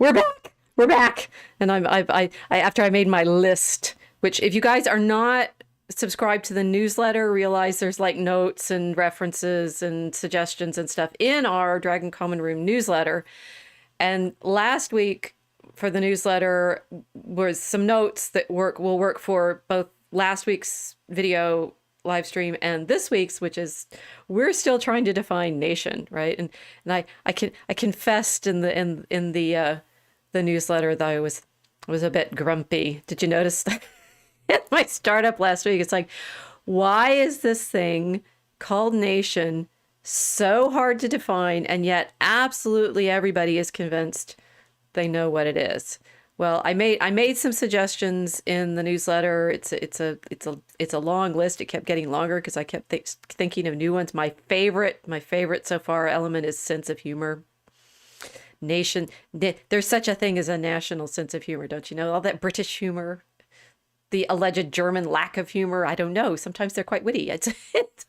We're back. We're back. And after I made my list, which if you guys are not subscribed to the newsletter, realize there's like notes and references and suggestions and stuff in our Dragon Common Room newsletter. And last week for the newsletter was some notes that will work for both last week's video live stream and this week's, which is we're still trying to define nation, right? And I confessed in the newsletter that I was a bit grumpy. Did you notice that? At my startup last week, it's like, why is this thing called nation so hard to define, and yet absolutely everybody is convinced they know what it is? Well, I made some suggestions in the newsletter. It's a long list. It kept getting longer because I kept thinking of new ones. My favorite so far element is sense of humor. Nation, there's such a thing as a national sense of humor, don't you know? All that British humor, the alleged German lack of humor. I don't know. Sometimes they're quite witty. It's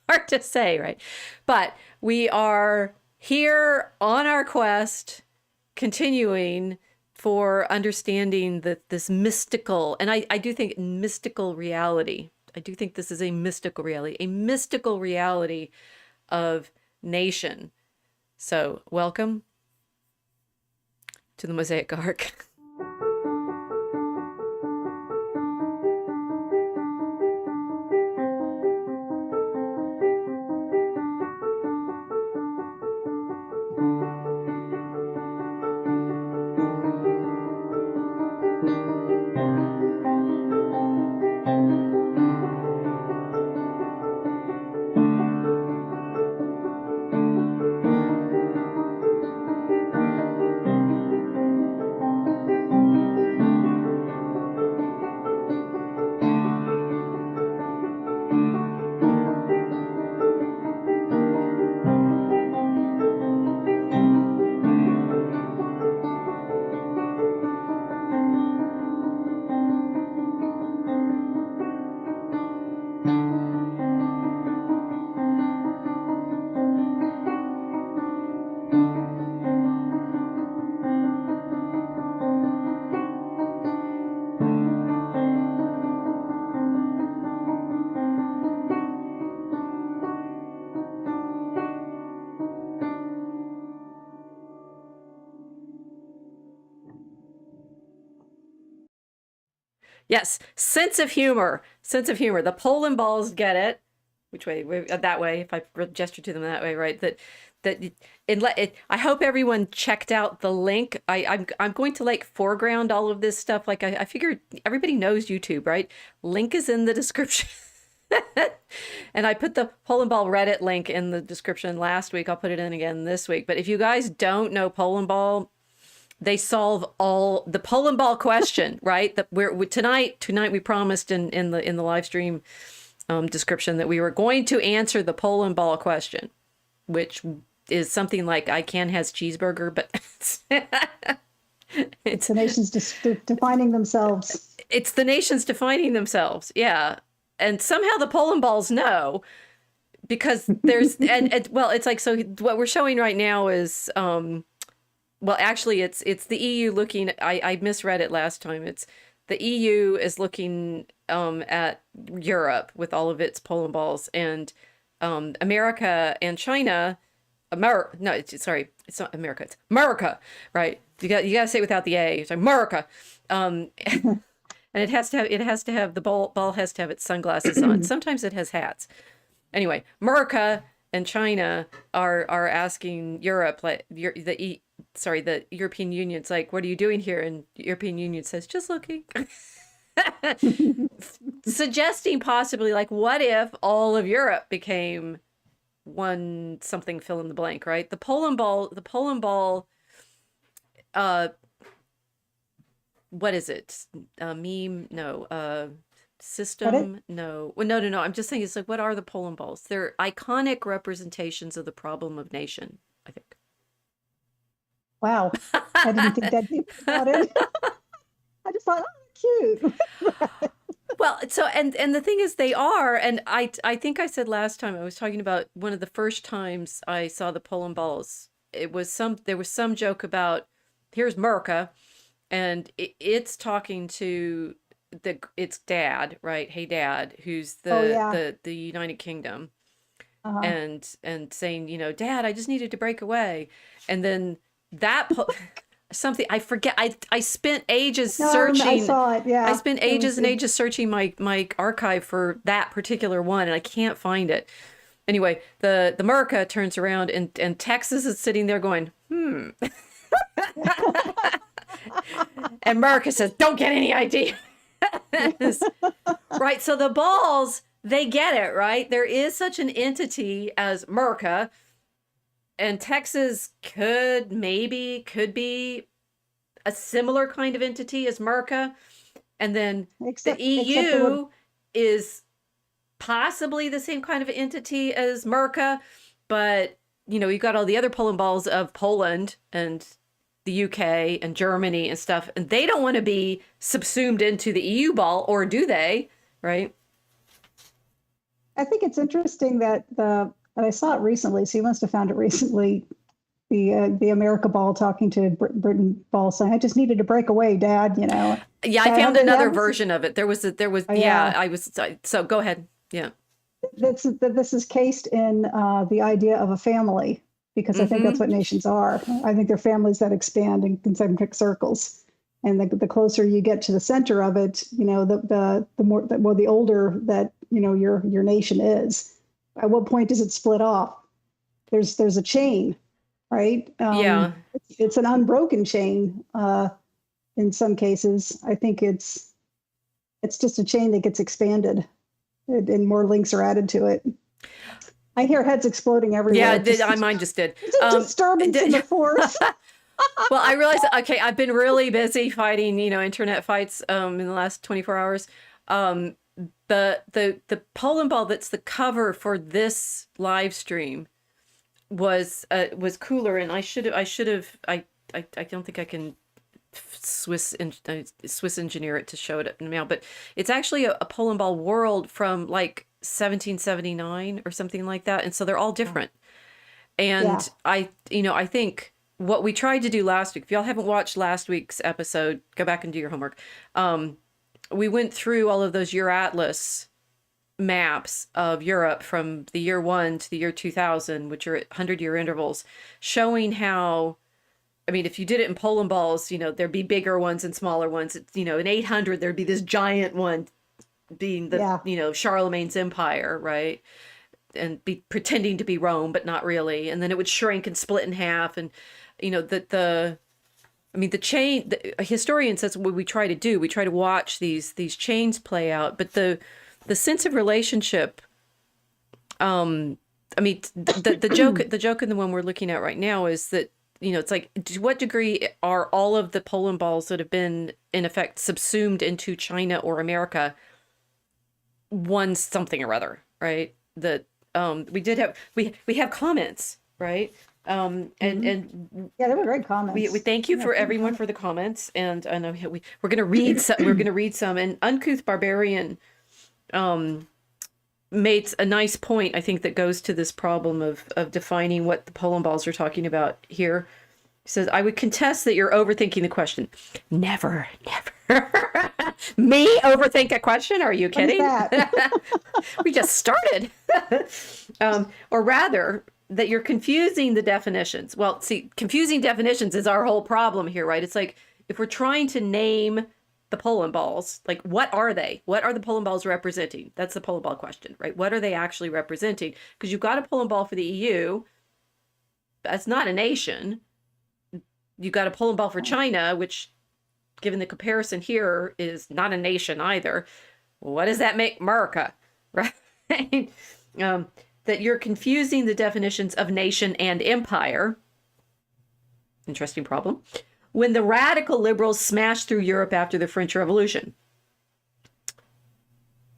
hard to say, right? But we are here on our quest, continuing for understanding this mystical, and I do think mystical reality. I do think this is a mystical reality of nation. So welcome to the Mosaic Ark. Yes, sense of humor. Sense of humor. The Polandballs get it. Which way? That way. If I gesture to them that way, right? I hope everyone checked out the link. I'm going to like foreground all of this stuff. Like I figured everybody knows YouTube, right? Link is in the description. And I put the Polandball Reddit link in the description last week. I'll put it in again this week. But if you guys don't know Polandball, they solve all the Polandball question, right? That tonight we promised in the live stream description that we were going to answer the Polandball question, which is something like I can has cheeseburger, but it's the nations defining themselves. It's the nations defining themselves, yeah. And somehow the Polandballs know, because there's well, it's like, so what we're showing right now is well, actually, it's the EU looking. I misread it last time. It's the EU is looking at Europe with all of its Polandballs, and America and China. No, sorry, it's not America. It's America, right? You got to say it without the A. It's like America, and it has to have the ball has to have its sunglasses on. Sometimes it has hats. Anyway, America and China are asking Europe, like the European Union's like, what are you doing here? And the European Union says, just looking. Suggesting possibly like, what if all of Europe became one something fill in the blank, right? The Polandball, what is it? Meme? No. System? No. Well, no. I'm just saying, it's like, what are the Polandballs? They're iconic representations of the problem of nation, I think. Wow. I didn't think that deep about it. I just thought, oh, cute. Well, so, and the thing is, they are, and I think I said last time, I was talking about one of the first times I saw the Polandballs. There was some joke about here's Merca, and it's talking to its dad, right? Hey, Dad, who's Oh yeah. the United Kingdom, Uh-huh. and saying, Dad, I just needed to break away, and then something I forget. I spent ages No, I searching. saw it. I Yeah. spent It ages was and it, ages searching my archive for that particular one, and I can't find it. Anyway, the Merca turns around, and Texas is sitting there going, and Merca says, "Don't get any ideas." Right. So the balls, they get it, right? There is such an entity as Merca, and Texas could be a similar kind of entity as Merca. And then the except it would EU is possibly the same kind of entity as Merca, but you've got all the other Poland balls of Poland and the UK and Germany and stuff, and they don't want to be subsumed into the EU ball, or do they? Right? I think it's interesting that and I saw it recently, so you must have found it recently. The America ball talking to Britain ball saying, "I just needed to break away, Dad." Yeah, I found That another was, version of it. There was oh, yeah, yeah. I was so go ahead. Yeah. This is cased in the idea of a family, because I think that's Mm-hmm. what nations are. I think they're families that expand in concentric circles, and the closer you get to the center of it, the more the older that your nation is. At what point does it split off? There's a chain, right? Yeah. It's an unbroken chain. In some cases, I think it's just a chain that gets expanded, and more links are added to it. I hear heads exploding everywhere. Yeah, mine just did. It's a disturbance in the force. Well, I realized, okay, I've been really busy fighting, internet fights in the last 24 hours. Um, the Poland ball that's the cover for this live stream was cooler, and I don't think I can Swiss engineer it to show it now, but it's actually a Poland ball world from like 1779 or something like that, and so they're all different. Yeah. And I think what we tried to do last week, if y'all haven't watched last week's episode, go back and do your homework. We went through all of those Euratlas maps of Europe from the year 1 to the year 2000, which are at 100-year intervals, showing how, I mean, if you did it in Poland balls, there'd be bigger ones and smaller ones. In 800, there'd be this giant one being the, Yeah. Charlemagne's empire, right? And be pretending to be Rome, but not really. And then it would shrink and split in half. And, the chain, a historian says what we try to do, we try to watch these chains play out, but the sense of relationship, the joke in the one we're looking at right now is that, it's like, to what degree are all of the Poland balls that have been in effect subsumed into China or America one something or other, right? That we have comments, right? And Yeah, they were great comments. we thank you for everyone for the comments, and I know we're gonna read some, and Uncouth Barbarian made a nice point, I think, that goes to this problem of defining what the Poland balls are talking about here. He says, I would contest that you're overthinking the question. Never. Me overthink a question? Are you kidding? What is that? We just started. Or rather, that you're confusing the definitions. Well, see, confusing definitions is our whole problem here, right? It's like, if we're trying to name the Poland balls, like, what are they? What are the Poland balls representing? That's the Poland ball question, right? What are they actually representing? Because you've got a Poland ball for the EU. That's not a nation. You've got a Poland ball for China, which, given the comparison here, is not a nation either. What does that make America, right? That you're confusing the definitions of nation and empire. Interesting problem. When the radical liberals smashed through Europe after the French Revolution.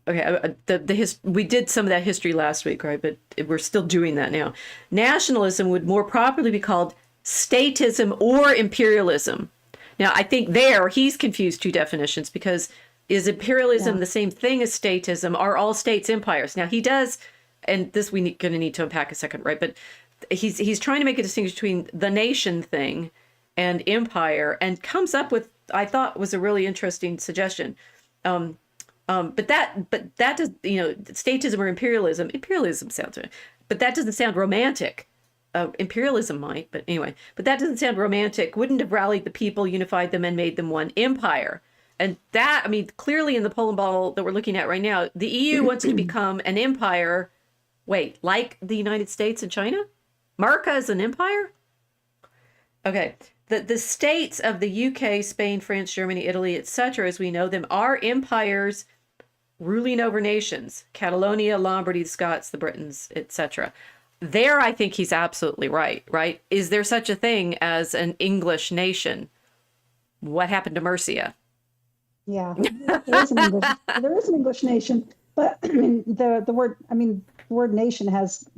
Okay, we did some of that history last week, right? But we're still doing that now. Nationalism would more properly be called statism or imperialism. Now, I think he's confused two definitions, because is imperialism the same thing as statism? Are all states empires? Now, he does, and this going to need to unpack a second, right? But he's trying to make a distinction between the nation thing and empire, and comes up with, I thought was a really interesting suggestion. But that does, statism or imperialism sounds, but that doesn't sound romantic. Imperialism might, but anyway, but that doesn't sound romantic. Wouldn't have rallied the people, unified them, and made them one empire. And that, I mean, clearly in the Polandball that we're looking at right now, the EU wants to become an empire. Wait, like the United States and China? America is an empire? Okay. The states of the UK, Spain, France, Germany, Italy, etc., as we know them, are empires ruling over nations. Catalonia, Lombardy, the Scots, the Britons, etc. There, I think he's absolutely right, right? Is there such a thing as an English nation? What happened to Mercia? Yeah, there is an English nation, but I mean the word nation has,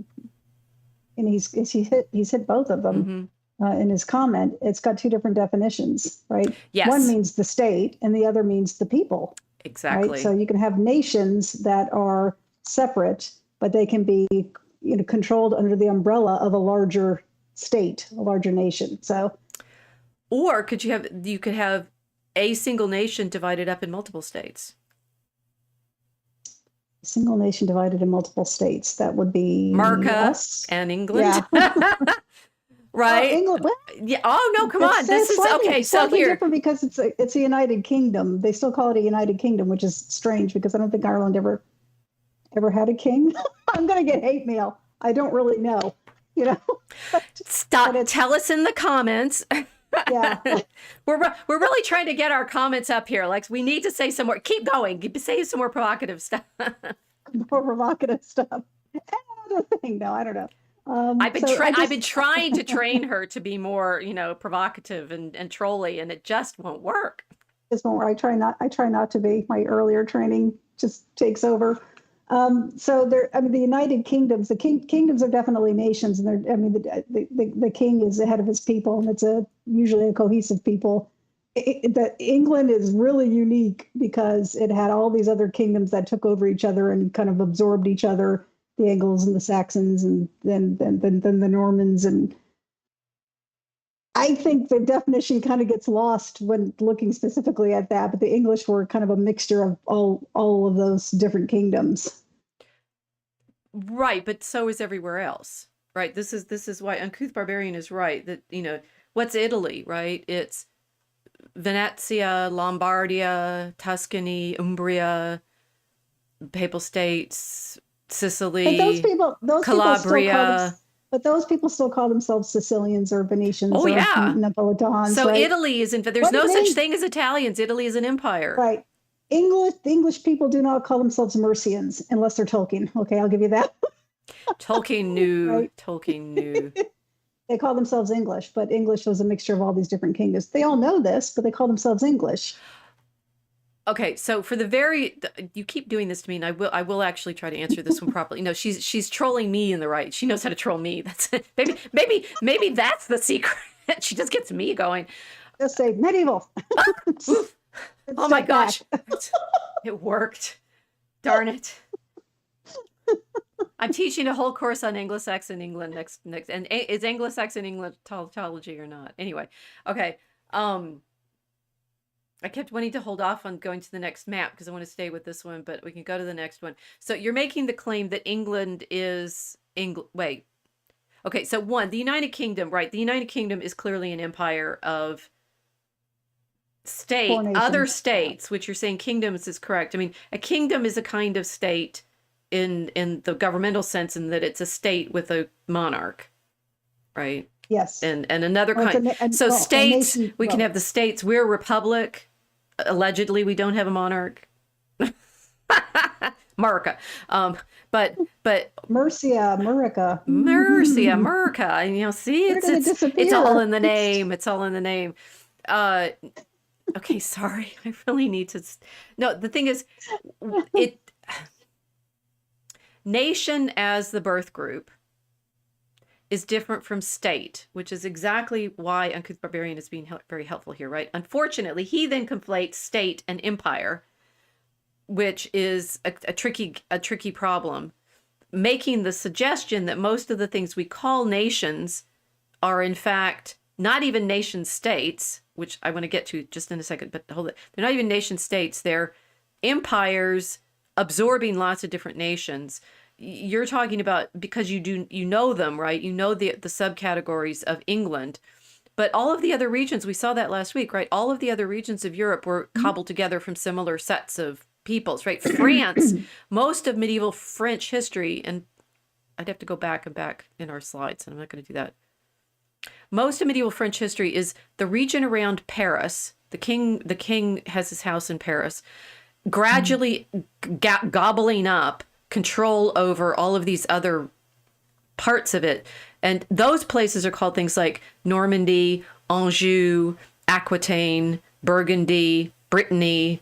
and he's hit both of them in his comment. It's got two different definitions, right? Yes. One means the state, and the other means the people. Exactly. Right? So you can have nations that are separate, but they can be controlled under the umbrella of a larger state, a larger nation. So, or you could have a single nation divided up in multiple states. Single nation divided in multiple states. That would be America us. and England. Yeah. Right? Oh, England. Yeah. Oh no, come on. This is okay. So here, different because it's a United Kingdom. They still call it a United Kingdom, which is strange because I don't think Ireland ever had a king. I'm gonna get hate mail. I don't really know. Stop. Tell us in the comments. Yeah. We're really trying to get our comments up here. Like, we need to say some more. Keep going. Say some more provocative stuff. More provocative stuff. Another thing. No, I don't know. I've been trying to train her to be more, provocative and trolly, and it just won't work. I try not to be. My earlier training just takes over. So the United Kingdoms, kingdoms are definitely nations, and the king is the head of his people, and it's usually a cohesive people. England is really unique because it had all these other kingdoms that took over each other and kind of absorbed each other, the Angles and the Saxons, and then the Normans. And I think the definition kind of gets lost when looking specifically at that, but the English were kind of a mixture of all of those different kingdoms. Right, but so is everywhere else. Right. This is why Uncouth Barbarian is right, that, what's Italy, right? It's Venetia, Lombardia, Tuscany, Umbria, Papal States, Sicily, Calabria. But those people still call themselves Sicilians or Venetians or Napolitans. So right? Italy there's no such thing as Italians. Italy is an empire. Right. The English people do not call themselves Mercians unless they're Tolkien. Okay, I'll give you that. Tolkien knew. Right? Tolkien knew. They call themselves English, but English was a mixture of all these different kingdoms. They all know this, but they call themselves English. Okay, so you keep doing this to me, and I will actually try to answer this one properly. No, she's trolling me in the right. She knows how to troll me. That's maybe that's the secret. She just gets me going. Just say medieval. Oh my gosh, it worked. Darn it. I'm teaching a whole course on Anglo-Saxon England next, and is Anglo-Saxon England tautology or not? Anyway, okay. I kept wanting to hold off on going to the next map because I want to stay with this one, but we can go to the next one. So you're making the claim that England is Wait. Okay, so the United Kingdom, right? The United Kingdom is clearly an empire of other states, which you're saying kingdoms is correct. I mean, a kingdom is a kind of state in the governmental sense, in that it's a state with a monarch, right? Yes. And another kind. States, we can have the states. We're a republic. Allegedly, we don't have a monarch. America. But Mercia, America. Mercia, America. And see, it's all in the name. It's all in the name. Okay, sorry. I really need to. No, the thing is, nation as the birth group is different from state, which is exactly why Uncouth Barbarian is being very helpful here, right? Unfortunately, he then conflates state and empire, which is a tricky problem, making the suggestion that most of the things we call nations are in fact not even nation states, which I want to get to just in a second, but hold it. They're not even nation states. They're empires absorbing lots of different nations. You're talking about, because you know them, right? You know the subcategories of England, but all of the other regions, we saw that last week, right? All of the other regions of Europe were cobbled together from similar sets of peoples, right? France, most of medieval French history, and I'd have to go back and back in our slides, and I'm not going to do that. Most of medieval French history is the region around Paris. The king has his house in Paris, gradually gobbling up control over all of these other parts of it. And those places are called things like Normandy, Anjou, Aquitaine, Burgundy, Brittany,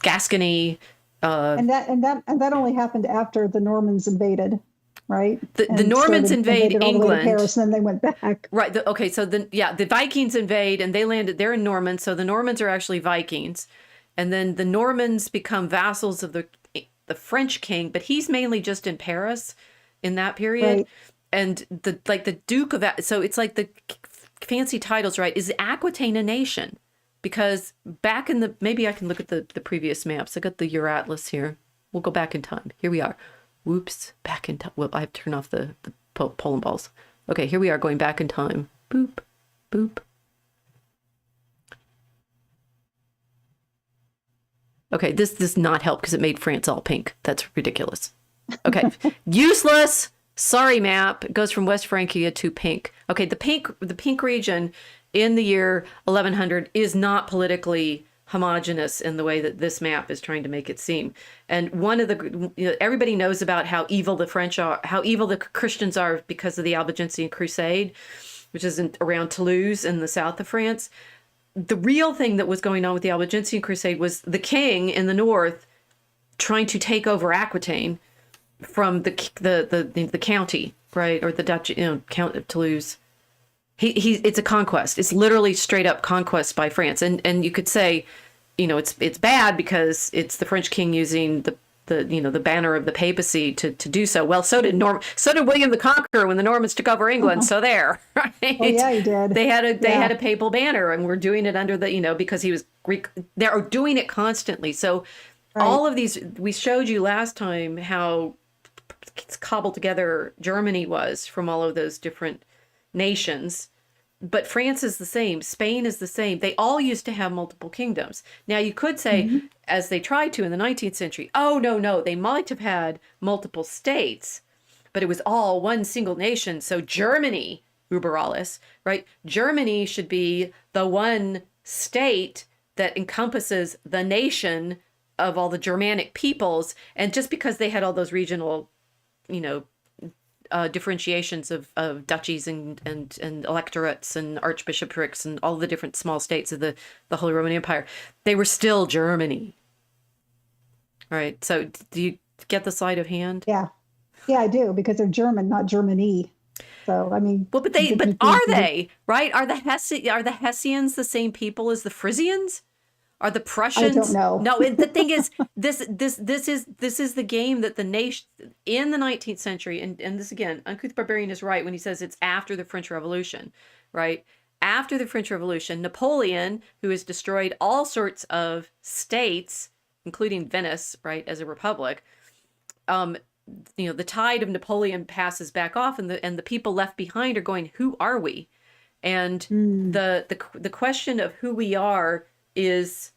Gascony. And that only happened after the Normans invaded, right? The Normans invade all the way to England. Paris, and then they went back. Right. So the Vikings invade, and they landed. They're in Normans, so the Normans are actually Vikings, and then the Normans become vassals of the French king, but he's mainly just in Paris in that period. Right. And the Duke of, so it's like the fancy titles, right? Is Aquitaine a nation? Because back in maybe I can look at the previous maps. I got the Euratlas here. We'll go back in time. Here we are. Whoops, back in time. Well, I have to turn off the Polandballs. Okay, here we are going back in time. Boop, boop. Okay, this does not help because it made France all pink. That's ridiculous. Okay, useless. Sorry, map. It goes from West Francia to pink. Okay, the pink region in the year 1100 is not politically homogenous in the way that this map is trying to make it seem. And one of the, everybody knows about how evil the French are, how evil the Christians are because of the Albigensian Crusade, which is around Toulouse in the south of France. The real thing that was going on with the Albigensian Crusade was the king in the north trying to take over Aquitaine from the county, right, or the Dutch, Count of Toulouse. It's a conquest. It's literally straight up conquest by France, and you could say, it's bad because it's the French king using the banner of the papacy to do so. Well, so did William the Conqueror when the Normans took over England. So there, right? Oh yeah, he did. They had a papal banner, and we're doing it under because he was Greek. They're doing it constantly. So right. All of these, we showed you last time how cobbled together Germany was from all of those different nations. But France is the same. Spain is the same. They all used to have multiple kingdoms. Now, you could say, as they tried to in the 19th century, oh, no, they might have had multiple states, but it was all one single nation. So Germany, über alles, right? Germany should be the one state that encompasses the nation of all the Germanic peoples. And just because they had all those regional differentiations of duchies and electorates and archbishoprics and all the different small states of the Holy Roman Empire, they were still Germany. All right. So do you get the sleight of hand? Yeah, I do, because they're German, not Germany. So I mean, well, but are they right? Are the Hessians the same people as the Frisians? Are the Prussians? I don't know. No, the thing is, this is the game that the nation in the 19th century, and this again, Uncouth Barbarian is right when he says it's after the French Revolution, right? After the French Revolution, Napoleon, who has destroyed all sorts of states, including Venice, right, as a republic, the tide of Napoleon passes back off, and the people left behind are going, who are we? And the question of who we are is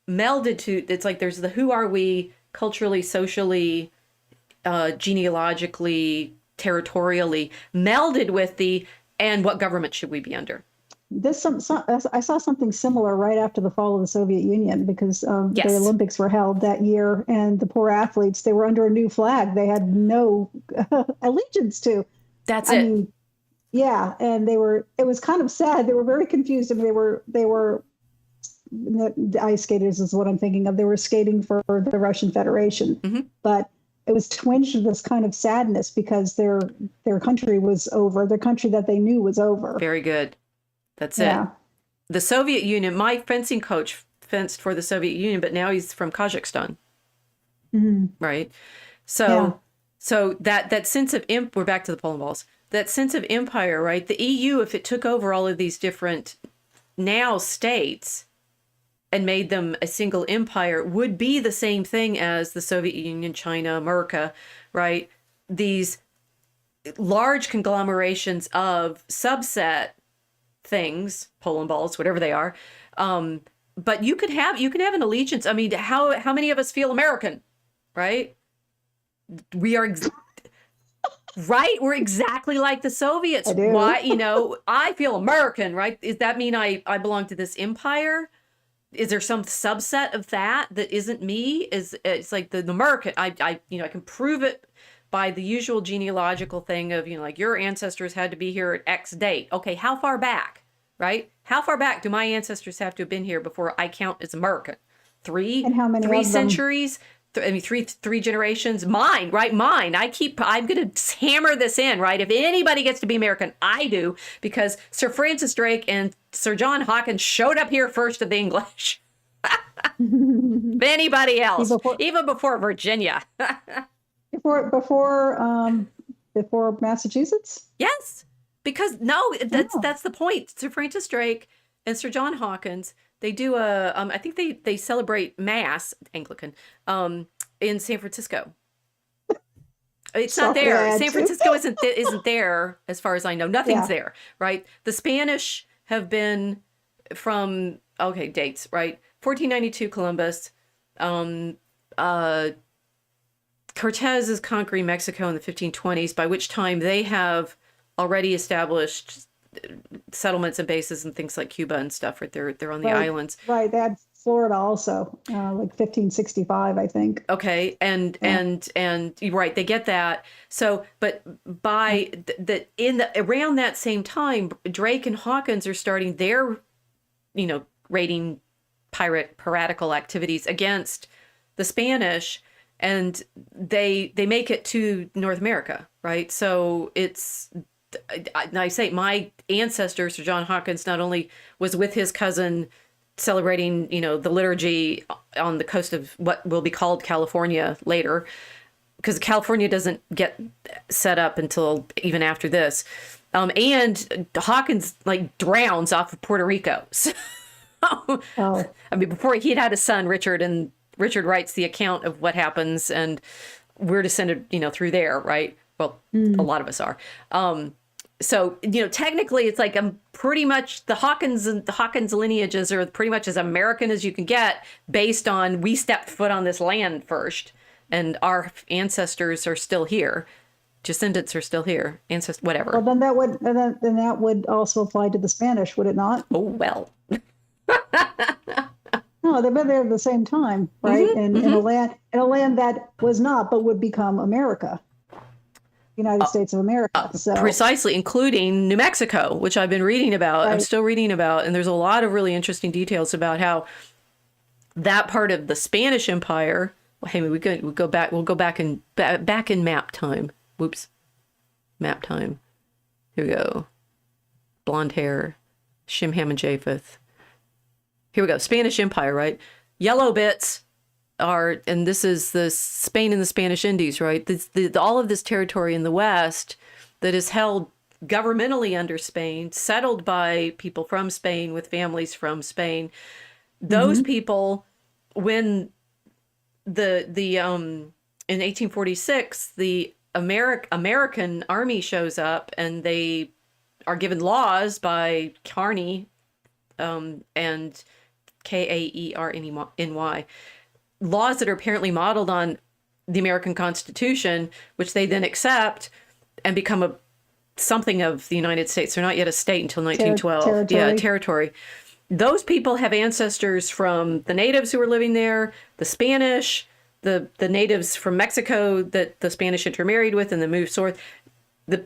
melded to, it's like there's the who are we culturally, socially, genealogically, territorially, melded with the and what government should we be under. I saw something similar right after the fall of the Soviet Union, because Yes. the Olympics were held that year, and the poor athletes, they were under a new flag they had no allegiance to. That's I it. mean, yeah, and it was kind of sad. They were very confused. I mean, they were the ice skaters is what I'm thinking of. They were skating for the Russian Federation, but it was twinged with this kind of sadness because their country was over. Their country that they knew was over. Very good. That's it. The Soviet Union, my fencing coach fenced for the Soviet Union, but now he's from Kazakhstan. Right. So that sense of we're back to the Polandballs. that sense of empire, right? The EU, if it took over all of these different now states and made them a single empire, would be the same thing as the Soviet Union, China, America, right? These large conglomerations of subset things, Polandballs, whatever they are. But you can have an allegiance. I mean, how many of us feel American, right? We are right. We're exactly like the Soviets. I do. Why, I feel American, right? Does that mean I belong to this empire? Is there some subset of that isn't me? It's like the American, I can prove it by the usual genealogical thing of, like your ancestors had to be here at X date. Okay, how far back, right? How far back do my ancestors have to have been here before I count as American? And how many three of them? centuries? Three generations. Mine, right? Mine. I'm going to hammer this in, right? If anybody gets to be American, I do, because Sir Francis Drake and Sir John Hawkins showed up here first of the English. If anybody else, even before Virginia. Before Massachusetts? Yes, because that's the point. Sir Francis Drake and Sir John Hawkins, they do I think they celebrate Mass, Anglican, in San Francisco. It's not there. San Francisco isn't there as far as I know. Nothing's there, right? The Spanish have been from dates, right? 1492 Columbus. Cortez is conquering Mexico in the 1520s, by which time they have already established settlements and bases and things like Cuba and stuff right there. They're on the islands. Right. They had Florida also, like 1565, I think. Okay. And you're right. They get that. So, but by around that same time, Drake and Hawkins are starting their, raiding piratical activities against the Spanish, and they make it to North America, right? So I say my ancestor, Sir John Hawkins, not only was with his cousin celebrating, the liturgy on the coast of what will be called California later, because California doesn't get set up until even after this. And Hawkins drowns off of Puerto Rico. So, I mean, before he'd had a son, Richard, and Richard writes the account of what happens, and we're descended, through there, right? Well, a lot of us are. So, technically it's like I'm pretty much the Hawkins lineages are pretty much as American as you can get, based on we stepped foot on this land first, and our ancestors are still here. Descendants are still here. Whatever. Well, then that would also apply to the Spanish, would it not? Oh, well. No, they've been there at the same time, right? In a land that was not, but would become America, United States of America. So precisely, including New Mexico, which I've been reading about. Right. I'm still reading about, and there's a lot of really interesting details about how that part of the Spanish Empire. Well, hey, we'll go back. We'll go back in map time. Whoops, map time. Here we go. Blonde hair, Shem, Ham, and Japheth. Here we go. Spanish Empire, right? Yellow bits are, and this is the Spain and the Spanish Indies, right? All of this territory in the West that is held governmentally under Spain, settled by people from Spain with families from Spain. Those people, when in 1846, the American army shows up, and they are given laws by Kearny, and Kaerny, laws that are apparently modeled on the American Constitution, which they then accept and become something of the United States. They're not yet a state until 1912. Territory. Yeah, territory. Those people have ancestors from the natives who were living there, the Spanish, the natives from Mexico that the Spanish intermarried with and then moved north, the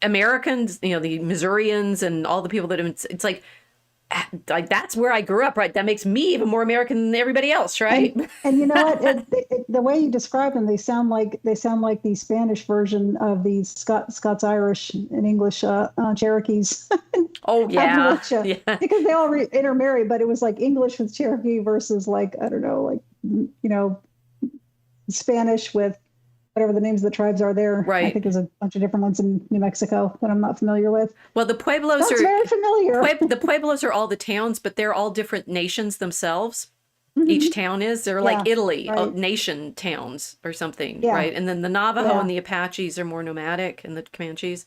Americans, the Missourians, and all the people that it's like that's where I grew up, right? That makes me even more American than everybody else, right? And you know what? The way you describe them, they sound like the Spanish version of the Scots Irish and English Cherokees. Oh yeah, yeah. Because they all intermarried, but it was like English with Cherokee versus Spanish with whatever the names of the tribes are there. I Right. think there's a bunch of different ones in New Mexico that I'm not familiar with. Well, the Pueblos Sounds are very familiar. the Pueblos are all the towns, but they're all different nations themselves. Each Mhm. town is. They're like Yeah, Italy, right. nation towns or something, Yeah, right? And then the Navajo yeah, and the Apaches are more nomadic, and the Comanches.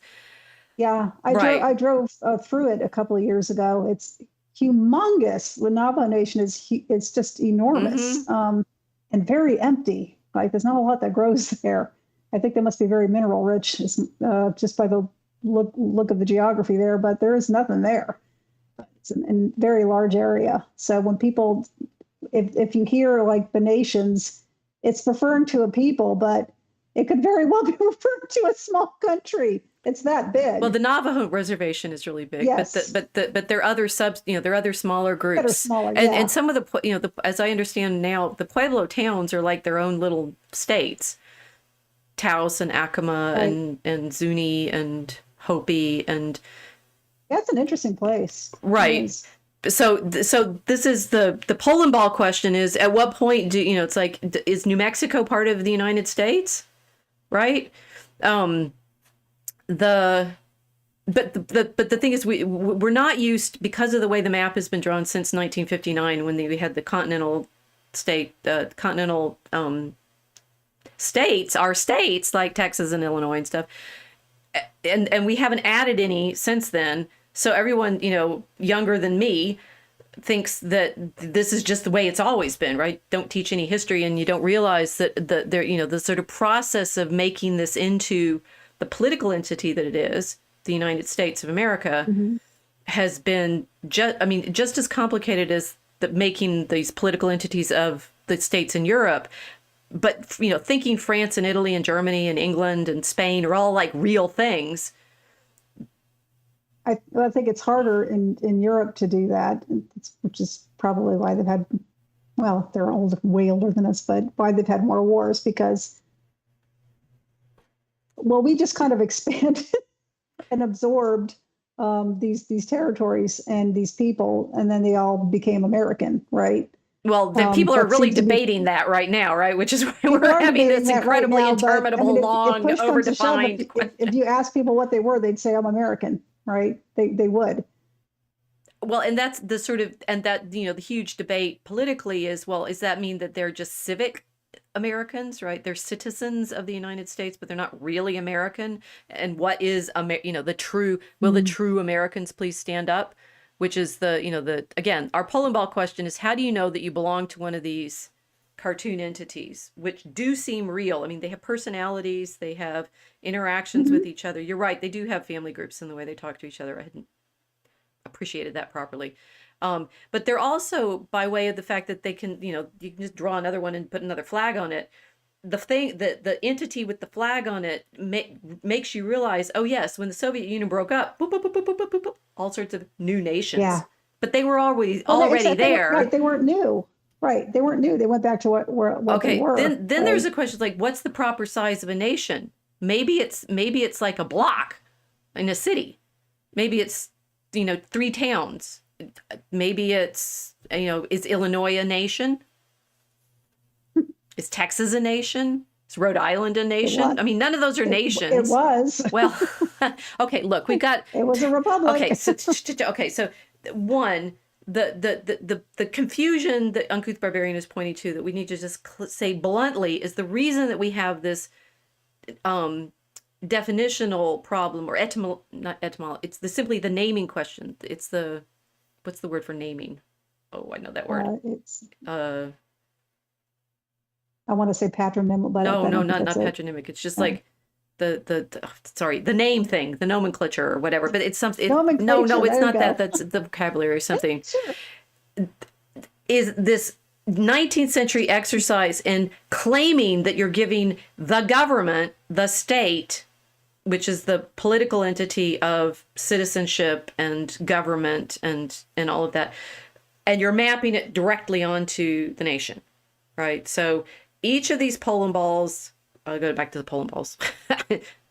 yeah. Right. I drove through it a couple of years ago. It's humongous. The Navajo Nation is it's just Mm-hmm. enormous, and very empty. Like there's not a lot that grows there. I think they must be very mineral rich, just by the look of the geography there. But there is nothing there. It's a very large area. So when people, if you hear like the nations, it's referring to a people, but it could very well be referring to a small country. It's that Well, big. the Navajo reservation is really big, Yes, but there are other there are other smaller that are groups, smaller. and Yeah, some of as I understand now, the Pueblo towns are like their own little states. Taos and Acoma right. and Zuni and Hopi and That's an interesting place. It right. is. So this is the Polandball question is at what point do it's like is New Mexico part of the United States, right? Um, the but the thing is we're not used because of the way the map has been drawn since 1959 when we had the continental continental states, our states like Texas and Illinois and stuff, and we haven't added any since then. So everyone, younger than me thinks that this is just the way it's always been, right? Don't teach any history, and you don't realize that the sort of process of making this into the political entity that it is, the United States of America, Mhm. has been just as complicated as making these political entities of the states in Europe. But thinking France and Italy and Germany and England and Spain are all like real things. I think it's harder in Europe to do that, which is probably why they've had, well, they're way older than us, but why they've had more wars because, well, we just kind of expanded and absorbed these territories and these people, and then they all became American, right? Well, the people are That really seems to be debating that right now, right? Which is why people we're are having debating this that right incredibly now. But I mean, interminable, if long, push comes to shove, overdefined if question. you ask people what they were, they'd say I'm American, right? They would. Well, and that's the sort of, and that, the huge debate politically is, well, does that mean that they're just civic Americans, right? They're citizens of the United States, but they're not really American. And what is, the true, will the Mm. true Americans please stand up? Which is again, our Polandball question is how do you know that you belong to one of these cartoon entities, which do seem real? I mean, they have personalities, they have interactions with Mhm. each other. You're right, they do have family groups in the way they talk to each other. I hadn't appreciated that properly. But they're also by way of the fact that they can, you can just draw another one and put another flag on it. The entity with the flag on it makes you realize, oh yes, when the Soviet Union broke up, boop, boop, boop, boop, boop, boop, boop, boop, all sorts of new nations, Yeah. but they were always Well, already except they were right. there. They weren't new. Right. They weren't new. They went back to what they Okay, were. then there's Right. a question like, what's the proper size of a nation? Maybe it's like a block in a city. Maybe it's 3 towns. Maybe it's is Illinois a nation? Is Texas a nation? Is Rhode Island a It was. nation? I mean, none of those are It nations. was. Well, okay, look, we've got It was a republic. okay, so one, the confusion that Uncouth Barbarian is pointing to that we need to just say bluntly is the reason that we have this definitional problem or not etymology. It's simply the naming question. It's what's the word for naming? Oh, I know that word. It's. Uh, I want to say patronymic, but no, I no, don't think not that's it. patronymic. It's just Um, like sorry, the name thing, the nomenclature or whatever. But it's something. No, Nomenclature. it's There you not that. go. That's the vocabulary or something. Sure. Is this 19th century exercise in claiming that you're giving the government, the state, which is the political entity of citizenship and government and all of that, and you're mapping it directly onto the nation, right? So each of these Poland balls, I'll go back to the Poland balls.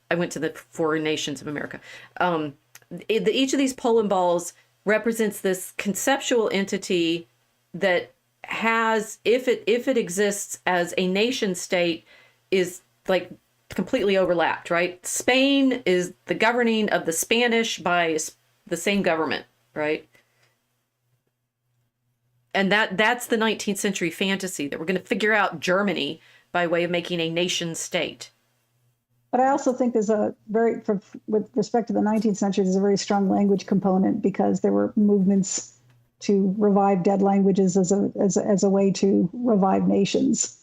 I went to the foreign nations of America. Each of these Poland balls represents this conceptual entity that has, if it exists as a nation state, is like completely overlapped, right? Spain is the governing of the Spanish by the same government, right? And that's the 19th century fantasy, that we're going to figure out Germany by way of making a nation state. But I also think there's with respect to the 19th century, there's a very strong language component, because there were movements to revive dead languages as a way to revive nations,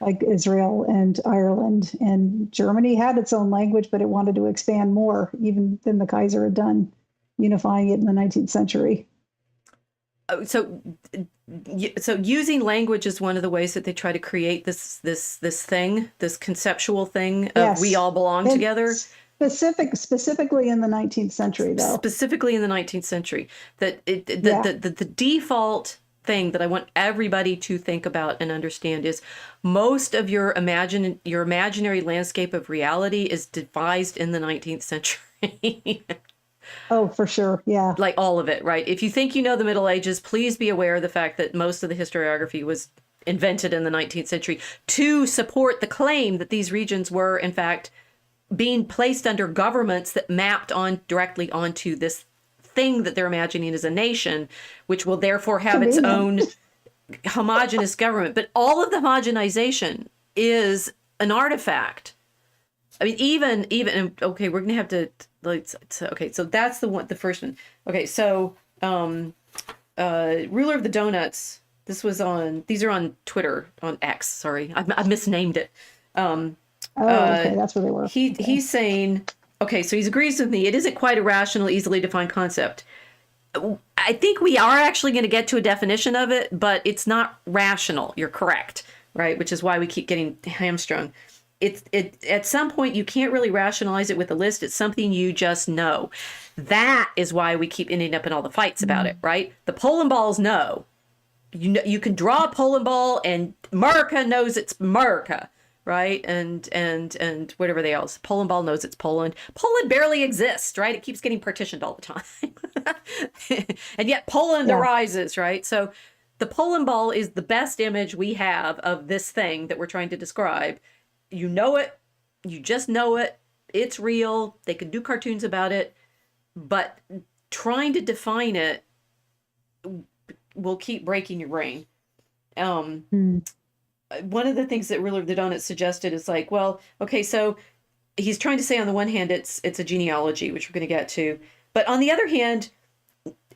like Israel and Ireland. And Germany had its own language, but it wanted to expand more, even than the Kaiser had done, unifying it in the 19th century. So using language is one of the ways that they try to create this conceptual thing of Yes. we all belong together. Specifically in the 19th century, though. Specifically in the 19th century, the default thing that I want everybody to think about and understand is most of your imaginary landscape of reality is devised in the 19th century. Oh, for sure. Yeah. Like all of it, right? If you think you know the Middle Ages, please be aware of the fact that most of the historiography was invented in the 19th century to support the claim that these regions were, in fact, being placed under governments that mapped on directly onto this thing that they're imagining as a nation, which will therefore have its own homogenous government. But all of the homogenization is an artifact. I mean, even okay, we're gonna have to okay. So that's the first one. Okay, so Ruler of the Donuts. These are on Twitter, on X. Sorry, I misnamed it. Okay, that's where they were. He's saying, okay, so he agrees with me. It isn't quite a rational, easily defined concept. I think we are actually going to get to a definition of it, but it's not rational. You're correct, right? Which is why we keep getting hamstrung. At some point, you can't really rationalize it with a list. It's something you just know. That is why we keep ending up in all the fights about it, right? The Polandballs know. You can draw a Polandball, and America knows it's America, right? And whatever they else. Polandball knows it's Poland. Poland barely exists, right? It keeps getting partitioned all the time. And yet Poland arises, right? So the Polandball is the best image we have of this thing that we're trying to describe. You know it. You just know it. It's real. They could do cartoons about it. But trying to define it will keep breaking your brain. One of the things that Ruler of the Donuts suggested is like, well, okay, so he's trying to say on the one hand, it's a genealogy, which we're going to get to. But on the other hand,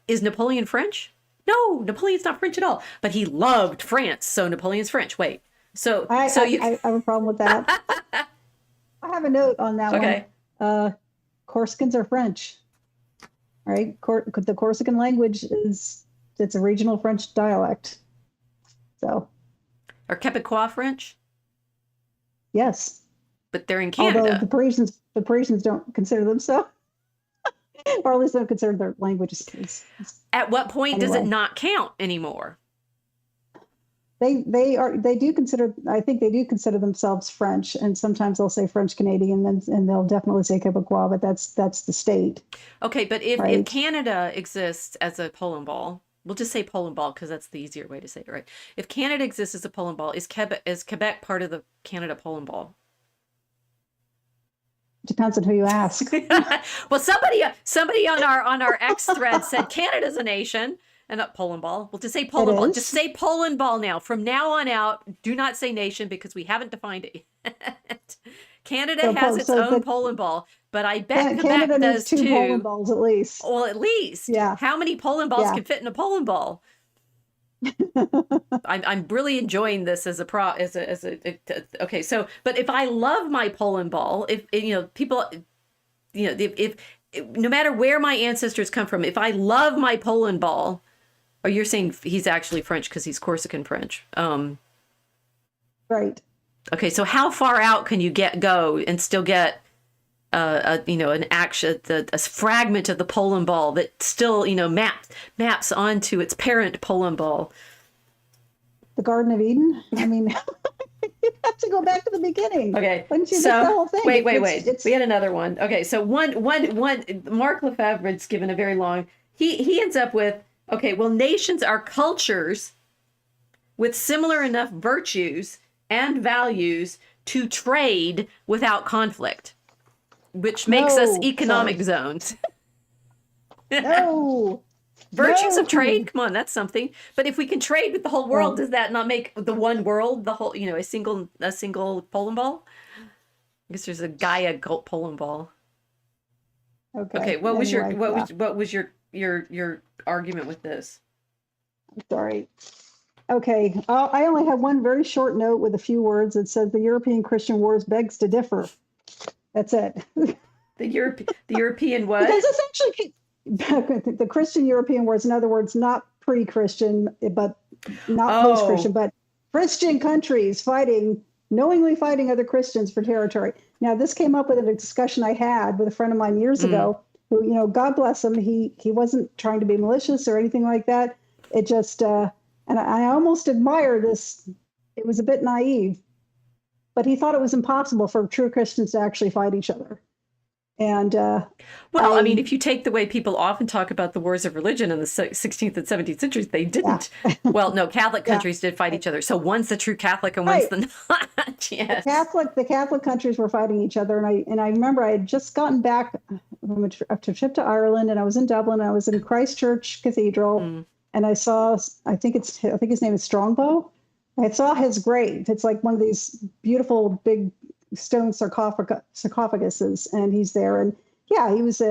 is Napoleon French? No, Napoleon's not French at all. But he loved France, so Napoleon's French. Wait. So I have a problem with that. I have a note on that one. Corsicans are French, right? The Corsican language it's a regional French dialect. So, are Quebecois French? Yes, but they're in Canada. Although the Parisians don't consider them so, or at least don't consider their language. At what point does it not count anymore? They do consider. I think they do consider themselves French, and sometimes they'll say French Canadian, and they'll definitely say Quebecois, but that's the state. Okay, but if Canada exists as a Polandball, we'll just say Polandball because that's the easier way to say it, right? If Canada exists as a Polandball, is Quebec part of the Canada Polandball? Depends on who you ask. Well, somebody on our X thread said Canada's a nation. And not Polandball. Well, to say Polandball, just say Polandball now. From now on out, do not say nation because we haven't defined it yet. Canada has its own Polandball, but I bet Quebec does too. Polandballs at least. Well, at least. Yeah. How many Polandballs can fit in a Polandball? I'm really enjoying this as okay. So, but if I love my Polandball, if people, if no matter where my ancestors come from, if I love my Polandball. Oh, you're saying he's actually French because he's Corsican French. Right. Okay, so how far out can you go and still get an action, a fragment of the Polandball that still maps onto its parent Polandball? The Garden of Eden. I mean, you have to go back to the beginning. Okay, wouldn't you get the whole thing? Wait. We had another one. Okay, so one. Mark Lefebvre's given a very long. He ends up with. Okay, well, nations are cultures with similar enough virtues and values to trade without conflict, which makes us economic zones. No. Virtues No. of trade, come on, that's something. But if we can trade with the whole world, does that not make the one world the whole, a single Poland ball? I guess there's a Gaia Poland ball. Okay, what was your argument with this? I'm sorry. Okay, I only have one very short note with a few words. It says the European Christian wars begs to differ. That's it. The European what? Because essentially, the Christian European wars, in other words, not pre-Christian, but not post-Christian, but Christian countries knowingly fighting other Christians for territory. Now, this came up with a discussion I had with a friend of mine years ago, who, God bless him, he wasn't trying to be malicious or anything like that. It just, and I almost admire this. It was a bit naive, but he thought it was impossible for true Christians to actually fight each other. And I mean, if you take the way people often talk about the wars of religion in the 16th and 17th centuries, they didn't. Yeah. Well, no, Catholic countries did fight each other. So one's the true Catholic and one's the not. Yes. The Catholic countries were fighting each other, and I remember I had just gotten back from a trip to Ireland, and I was in Dublin. And I was in Christchurch Cathedral, and I saw, I think his name is Strongbow. I saw his grave. It's like one of these beautiful big stone sarcophaguses, and he's there. And yeah, he was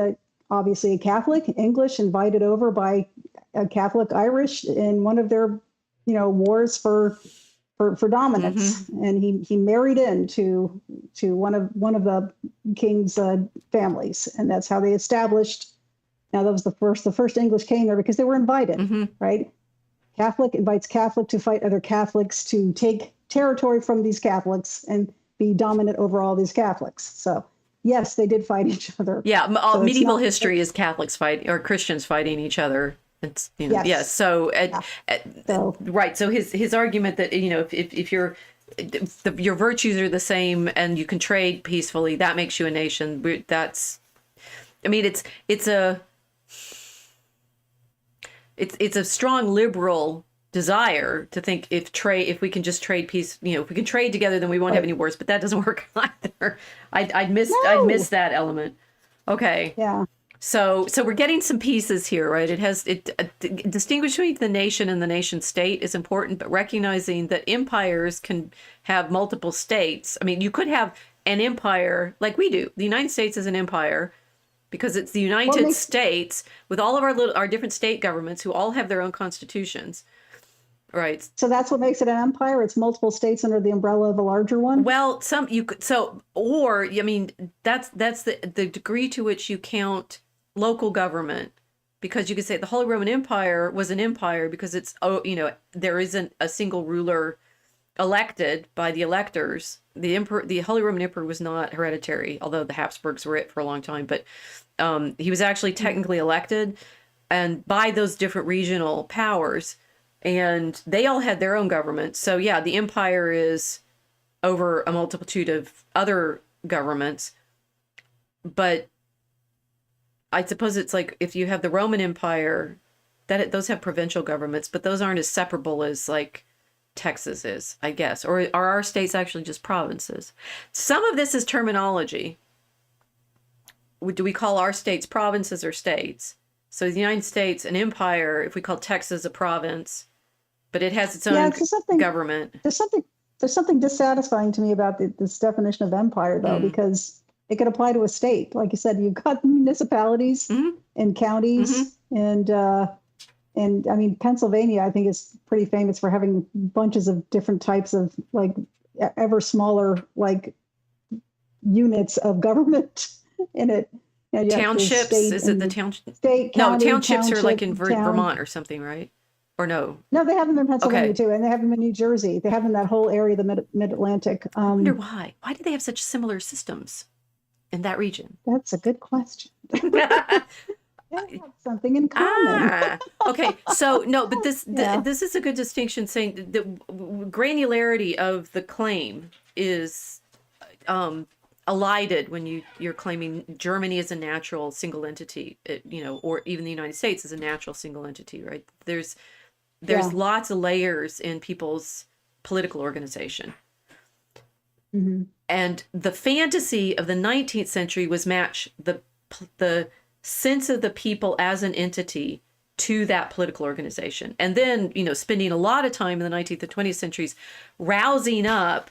obviously a Catholic, English, invited over by a Catholic Irish in one of their, wars for dominance. And he married into one of the king's families, and that's how they established. Now that was the first English came there because they were invited, right? Catholic invites Catholic to fight other Catholics to take territory from these Catholics and be dominant over all these Catholics. So yes, they did fight each other. Yeah, so medieval history is Catholics fight or Christians fighting each other. It's yes. Yeah. So, right. So his argument that if your virtues are the same and you can trade peacefully, that makes you a nation. That's, I mean, it's a strong liberal desire to think if we can just trade peace, if we can trade together, then we won't have any wars. But that doesn't work either. I'd miss that element. Okay. Yeah. So we're getting some pieces here, right? Distinguishing the nation and the nation state is important, but recognizing that empires can have multiple states. I mean, you could have an empire like we do. The United States is an empire because it's the United States with all of our different state governments who all have their own constitutions. Right. So that's what makes it an empire. It's multiple states under the umbrella of a larger one. Well, that's the degree to which you count local government, because you could say the Holy Roman Empire was an empire because it's there isn't a single ruler elected by the electors. The Holy Roman Emperor was not hereditary, although the Habsburgs were it for a long time, but he was actually technically elected and by those different regional powers. And they all had their own government. So yeah, the empire is over a multitude of other governments. But I suppose it's like if you have the Roman Empire, those have provincial governments, but those aren't as separable as like Texas is, I guess. Or are our states actually just provinces? Some of this is terminology. Do we call our states provinces or states? So the United States, an empire, if we call Texas a province, but it has its own government. There's something dissatisfying to me about this definition of empire, though, because it could apply to a state. Like you said, you've got municipalities and counties, and I mean, Pennsylvania, I think, is pretty famous for having bunches of different types of like ever smaller like units of government in it. Townships? Is it the township? State, county, no, townships township, are like in Vermont or something, right? Or no? No, they have them in Pennsylvania too, and they have them in New Jersey. They have them in that whole area, the Mid-Atlantic. I wonder why. Why do they have such similar systems in that region? That's a good question. They have something in common. Okay, so no, but this is a good distinction, saying the granularity of the claim is elided when you're claiming Germany is a natural single entity, or even the United States is a natural single entity, right? There's lots of layers in people's political organization. Hmm. And the fantasy of the 19th century was match the sense of the people as an entity to that political organization. And then, spending a lot of time in the 19th and 20th centuries rousing up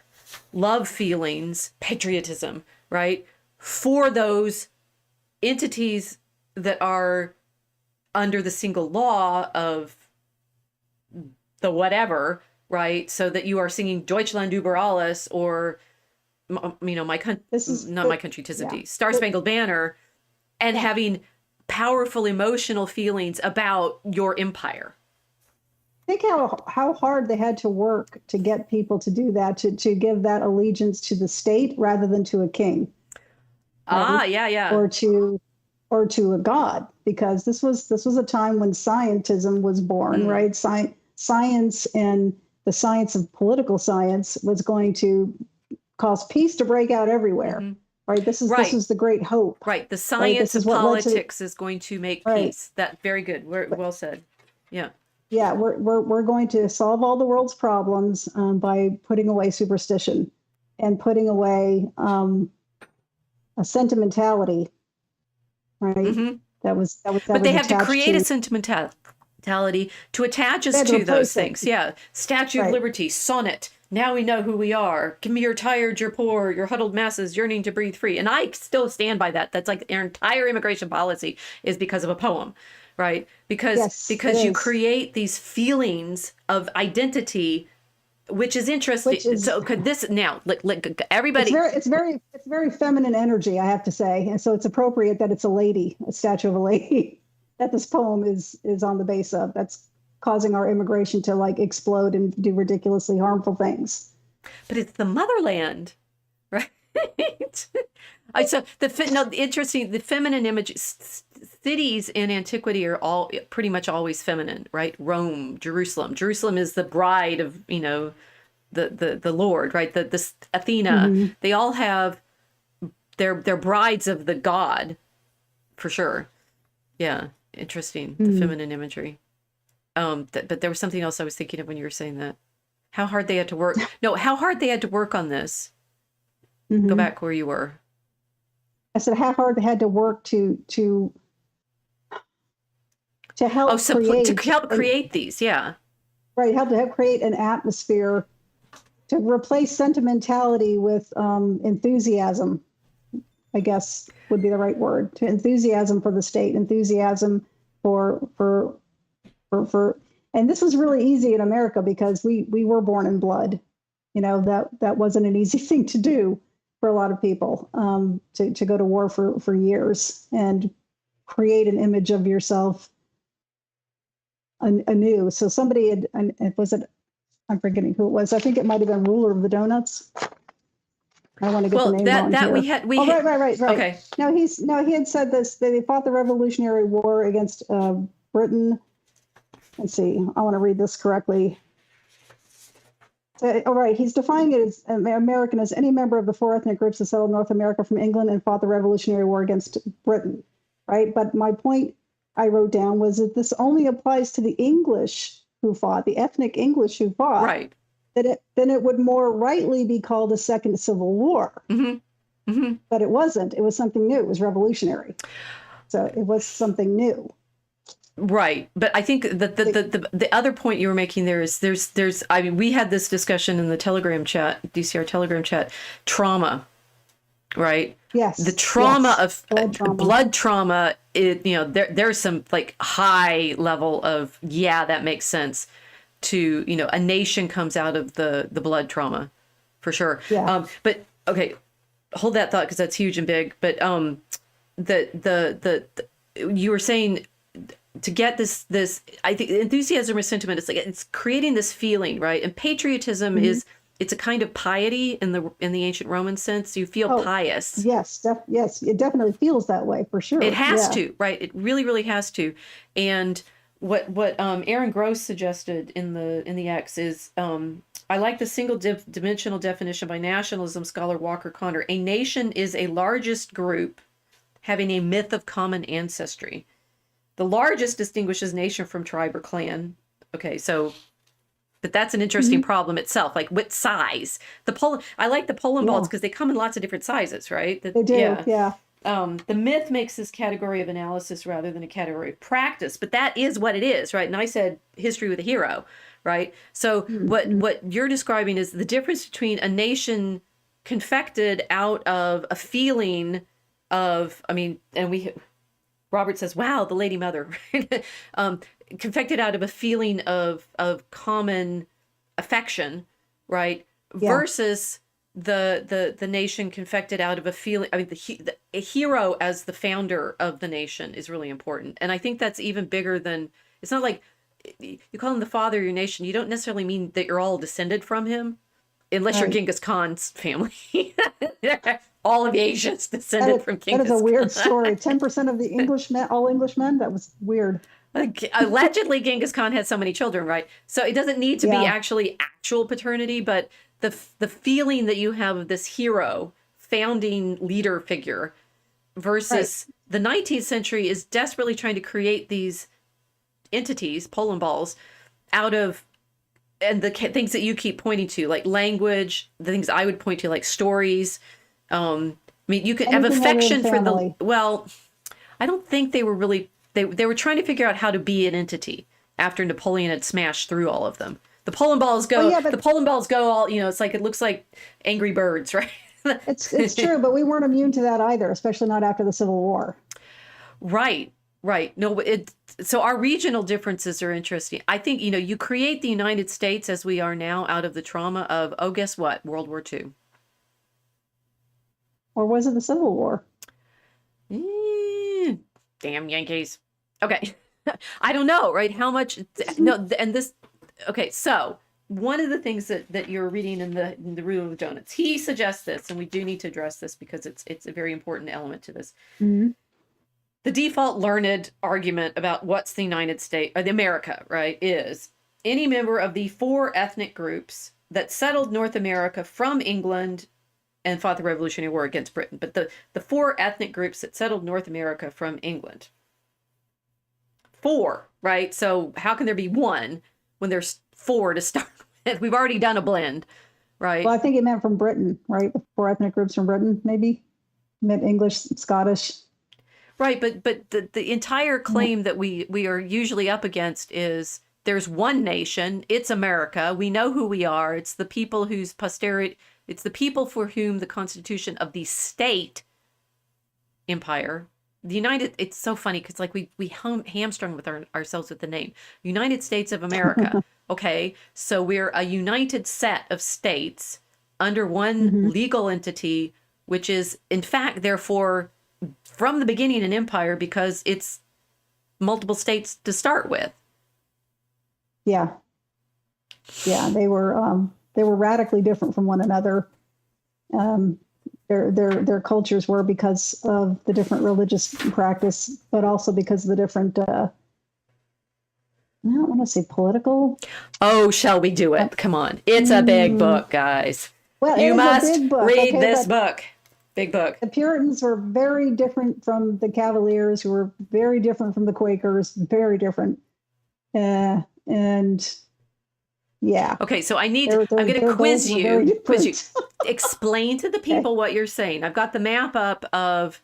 love feelings, patriotism, right, for those entities that are under the single law of the whatever, right? So that you are singing Deutschland über alles, or my country, This is not my country, tis of yeah. thee, Star Spangled Banner, and Yeah. having powerful emotional feelings about your empire. Think how hard they had to work to get people to do that, to give that allegiance to the state rather than to a king, right? Yeah. Or to a god, because this was a time when scientism was born, right? Science and the science of political science was going to cause peace to break out everywhere, right? This Right. is the great hope, Right. The right? science This is of what led to politics is going to make right. peace. That very good. Well said. Yeah. Yeah, we're going to solve all the world's problems by putting away superstition and putting away a sentimentality, right? That But was they have to attached create a to. sentimentality to attach They us had to to those replace it. things. Yeah. Statue of Right. Liberty, sonnet. Now we know who we are. Give me your tired, your poor, your huddled masses yearning to breathe free. And I still stand by that. That's like their entire immigration policy is because of a poem, right? Because Yes, it you is. create these feelings of identity, which is interesting. Which is So could this now, everybody. it's very feminine energy, I have to say, and so it's appropriate that it's a lady, a statue of a lady, that this poem is on the base of. That's causing our immigration to like explode and do ridiculously harmful things. But it's the motherland, right? So interesting. The feminine image cities in antiquity are all pretty much always feminine, right? Rome, Jerusalem. Jerusalem is the bride of the Lord, right? This Athena. They all have they're brides of the god, for sure. Yeah, interesting. The feminine imagery. But there was something else I was thinking of when you were saying that. How hard they had to work. No, how hard they had to work on this. Go back where you were. I said how hard they had to work to help create to help create these, yeah. right, help to help create an atmosphere to replace sentimentality with enthusiasm, I guess would be the right word. To enthusiasm for the state, enthusiasm for and this was really easy in America because we were born in blood. That wasn't an easy thing to do for a lot of people, to go to war for years and create an image of yourself anew. So somebody had, I'm forgetting who it was. I think it might have been Ruler of the Donuts. I want to get the name wrong here. Right. Okay. He had said this, that they fought the Revolutionary War against Britain. Let's see, I want to read this correctly. All right, he's defining it as American as any member of the four ethnic groups that settled North America from England and fought the Revolutionary War against Britain, right? But my point I wrote down was that this only applies to the English who fought, the ethnic English who fought. Right. Then it would more rightly be called a second civil war. But it wasn't. It was something new. It was revolutionary. So it was something new. Right. But I think that the other point you were making there is there's I mean, we had this discussion in the Telegram chat, DCR Telegram chat, trauma, right? Yes. The trauma of blood trauma, there's some like high level of, that makes sense to, a nation comes out of the blood trauma for sure. Yeah. But okay, hold that thought because that's huge and big. But the you were saying, to get this I think enthusiasm or sentiment, it's creating this feeling, right? And patriotism it's a kind of piety in the ancient Roman sense. You feel pious. Yes, yes, it definitely feels that way for sure. It has to, right? It really, really has to. And what Aaron Gross suggested in the X is, I like the single dimensional definition by nationalism scholar Walker Connor. A nation is a largest group having a myth of common ancestry. The largest distinguishes nation from tribe or clan. Okay, so But that's an interesting problem itself. Like what size? I like the Poland balls Yeah, because they come in lots of different sizes, right? they do. Yeah. Yeah. The myth makes this category of analysis rather than a category of practice, but that is what it is, right? And I said history with a hero, right? So Mm-hmm. what you're describing is the difference between a nation confected out of a feeling of, I mean, and we Robert says, "Wow, the Lady Mother," um, confected out of a feeling of common affection, right? Yeah. Versus the nation confected out of a feeling. I mean, a hero as the founder of the nation is really important, and I think that's even bigger than. It's not like you call him the father of your nation. You don't necessarily mean that you're all descended from him, unless you're Right. Genghis Khan's family. All of Asia's descended from That is a Genghis weird Khan. story. 10% of the Englishmen, all Englishmen. That was weird. Allegedly, Genghis Khan had so many children, right? So it doesn't need to be Yeah. actual paternity, but the feeling that you have of this hero, founding leader figure, Right. versus the 19th century is desperately trying to create these entities, Poland balls, out of and the things that you keep pointing to, like language, the things I would point to, like stories. I mean, you could have Anything other than affection for the, family. well, I don't think they were really, they were trying to figure out how to be an entity after Napoleon had smashed through all of them. Well, yeah, The but Poland balls go all, it's like, it looks like Angry Birds, right? it's true. But we weren't immune to that either, especially not after the Civil War. Right, right. No, so our regional differences are interesting. I think, you create the United States as we are now out of the trauma of, oh, guess what? World War II. Or was it the Civil War? Eh, damn Yankees. Okay. I don't know, right? How much, no, and this, okay, so one of the things that you're reading in the Root of the Donuts, he suggests this, and we do need to address this because it's a very important element to this. Mm-hmm. The default learned argument about what's the United States, or the America, right, is any member of the four ethnic groups that settled North America from England and fought the Revolutionary War against Britain. But the four ethnic groups that settled North America from England. Four, right? So how can there be one when there's four to start with? We've already done a blend, Well, right? I think it meant from Britain, right? The four ethnic groups from Britain, maybe. It meant English, Scottish. Right, but the entire Yeah. claim that we are usually up against is there's one nation, it's America. We know who we are. It's the people whose posterity, it's the people for whom the Constitution of the state empire, the United, it's so funny because like we hamstrung with ourselves with the name United States of America. Okay, so we're a united set of states under one Hmm. legal entity, which is in fact therefore from the beginning an empire because it's multiple states to start with. Yeah. Yeah. They were radically different from one another. Um, their cultures were because of the different religious practice, but also because of the different, I don't want to say political. Oh, shall we do it? Come on. It's a big Mm, book, guys. well, it You is a must big book, read okay, this but book. Big book. the Puritans were very different from the Cavaliers, who were very different from the Quakers, very different. And yeah, Okay, so I'm they're, going to they're both quiz were very you. Quiz you. different. Explain to the Okay. people what you're saying. I've got the map up of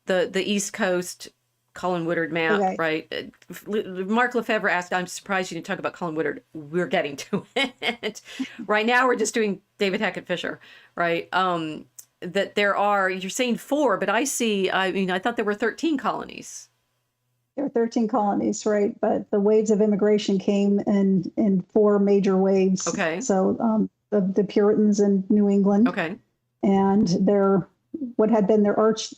the East Coast Colin Woodard map, Okay. right? Mark Lefebvre asked, I'm surprised you didn't talk about Colin Woodard. We're getting to it. Right now, we're just doing David Hackett Fisher, right? That there are, you're saying four, but I thought there were 13 colonies. There were 13 colonies, right? But the waves of immigration came in four major waves. Okay. So the Puritans in New England, Okay. and their what had been their arch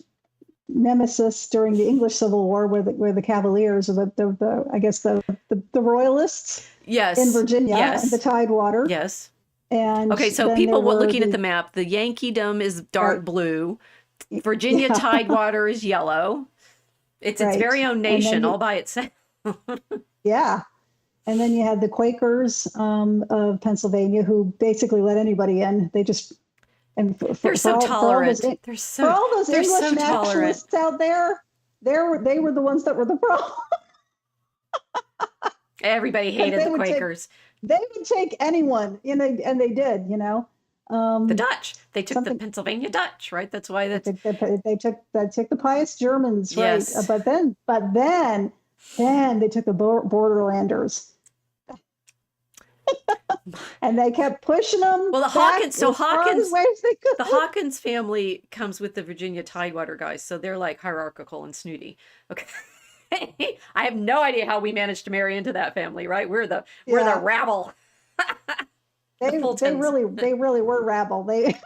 nemesis during the English Civil War were the Cavaliers, or the Royalists Yes. in Virginia, Yes. and the Tidewater. Yes. And Okay, so then people there were looking at the map, the Yankeedom is dark right, blue. Virginia yeah, Tidewater is yellow. It's its right. very own And then nation all by itself. yeah. And then you had the Quakers of Pennsylvania, who basically let anybody in. They just and They're so tolerant. For all those They're English so tolerant. nationalists out there, they were the ones that were the problem. Everybody Because hated they the would take Quakers. they would take anyone, and they did, The Um, Dutch, they took the something Pennsylvania Dutch, right? That's why they that's, took they took the pious Germans, right? yes. But then they took the borderlanders, and they kept pushing them Well, the back Hawkins, so as far Hawkins, away as they the could. Hawkins family comes with the Virginia Tidewater guys, so they're like hierarchical and snooty. Okay. I have no idea how we managed to marry into that family, right? We're the Yeah, rabble. The they Fultons. really were rabble. They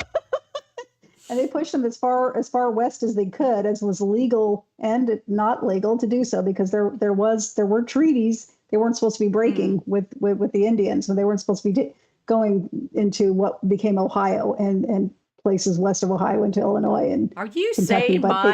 and they pushed them as far west as they could, as was legal and not legal to do so, because there were treaties they weren't supposed to be breaking with the Indians, and they weren't supposed to be going into what became Ohio and places west of Ohio into Illinois and Are you Kentucky, saying but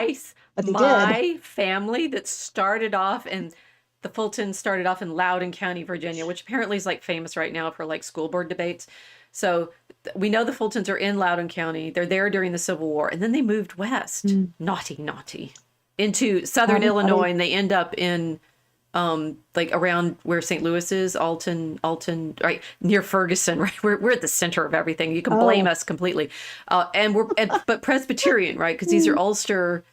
they did. my family that started off in the Fultons started off in Loudoun County, Virginia, which apparently is like famous right now for like school board debates. So we know the Fultons are in Loudoun County. They're there during the Civil War, and then they moved west. Naughty, naughty, into southern Illinois, and they end up in like around where St. Louis is, Alton, right near Ferguson, right? We're at the center of everything. You can blame us completely. But Presbyterian, right? Because these are Ulster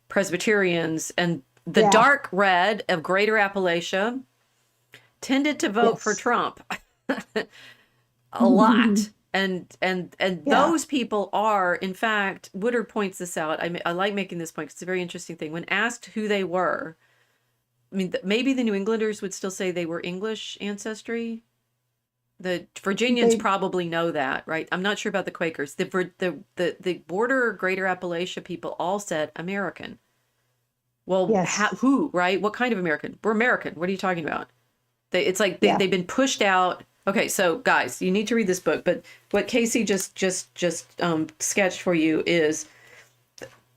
Presbyterians, and the Yeah. dark red of Greater Appalachia tended to vote for Yes. Trump a lot. And Yeah. those people are, in fact, Woodard points this out. I like making this point because it's a very interesting thing. When asked who they were, I mean, maybe the New Englanders would still say they were English ancestry. The Virginians They probably know that, right? I'm not sure about the Quakers. The border Greater Appalachia people all said American. Well, Yes. who, right? What kind of American? We're American. What are you talking about? It's like Yeah. they've been pushed out. Okay, so guys, you need to read this book. But what Casey just sketched for you is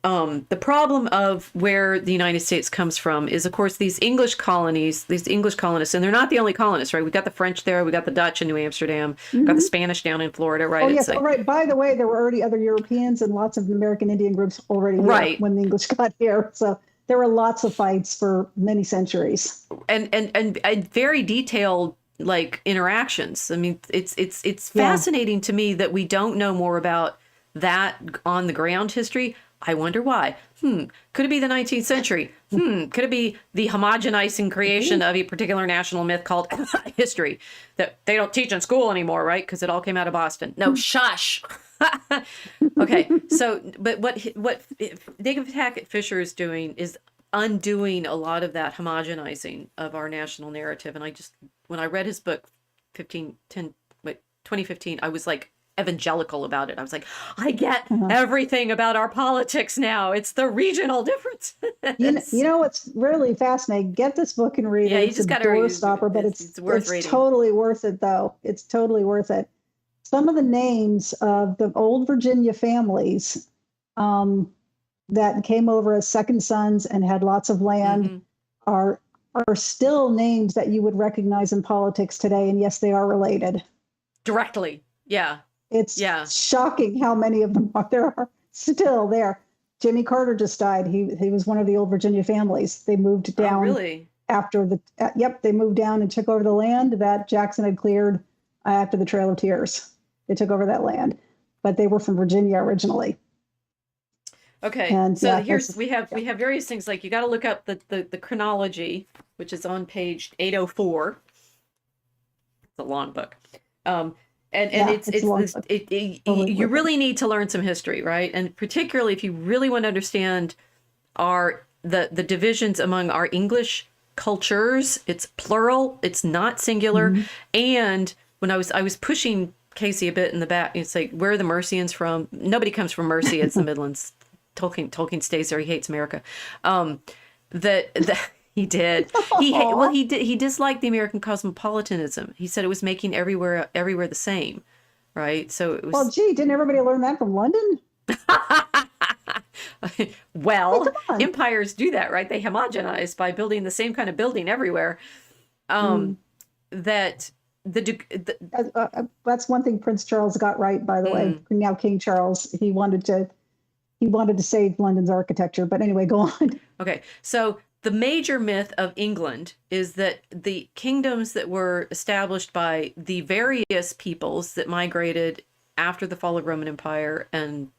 the problem of where the United States comes from is, of course, these English colonies, these English colonists, and they're not the only colonists, right? We got the French there, we got the Dutch in New Amsterdam, got the Spanish down in Florida, right? Oh, It's yes. like, Oh, right. By the way, there were already other Europeans and lots of American Indian groups already here right. when the English got here. So there were lots of fights for many centuries. And very detailed like interactions. I mean, it's Yeah. fascinating to me that we don't know more about that on the ground history. I wonder why. Could it be the 19th century? Could it be the homogenizing creation of a particular national myth called history that they don't teach in school anymore, right? Because it all came out of Boston. No, shush. Okay, so but what David Hackett Fisher is doing is undoing a lot of that homogenizing of our national narrative. And when I read his book 2015, I was like evangelical about it. I was like, I get everything about our politics now. It's the regional difference. You know what's really fascinating? Get this book and read Yeah, it. you It's just a got to door read stopper, but it's worth reading. totally worth it, though. It's totally worth it. Some of the names of the old Virginia families that came over as second sons and had lots of land are still names that you would recognize in politics today. And yes, they are related. Directly. Yeah. It's shocking how many of them are still there. Jimmy Carter just died. He was one of the old Virginia families. They moved down. Oh, really? After they moved down and took over the land that Jackson had cleared after the Trail of Tears. They took over that land, but they were from Virginia originally. Okay, And so we have various things, like you got to look up the chronology, which is on page 804. It's a long book. You really need to learn some history, right? And particularly if you really want to understand the divisions among our English cultures. It's plural, it's not singular. And when I was pushing Casey a bit in the back, it's like, where are the Mercians from? Nobody comes from Mercia. It's the Midlands. Tolkien stays there. He hates America. He did. He disliked the American cosmopolitanism. He said it was making everywhere the same, right? So it was. Well, gee, didn't everybody learn that from London? Well, empires do that, right? They homogenize by building the same kind of building everywhere. That's one thing Prince Charles got right, by the way. Now King Charles, he wanted to save London's architecture. But anyway, go on. Okay, so the major myth of England is that the kingdoms that were established by the various peoples that migrated after the fall of Roman Empire and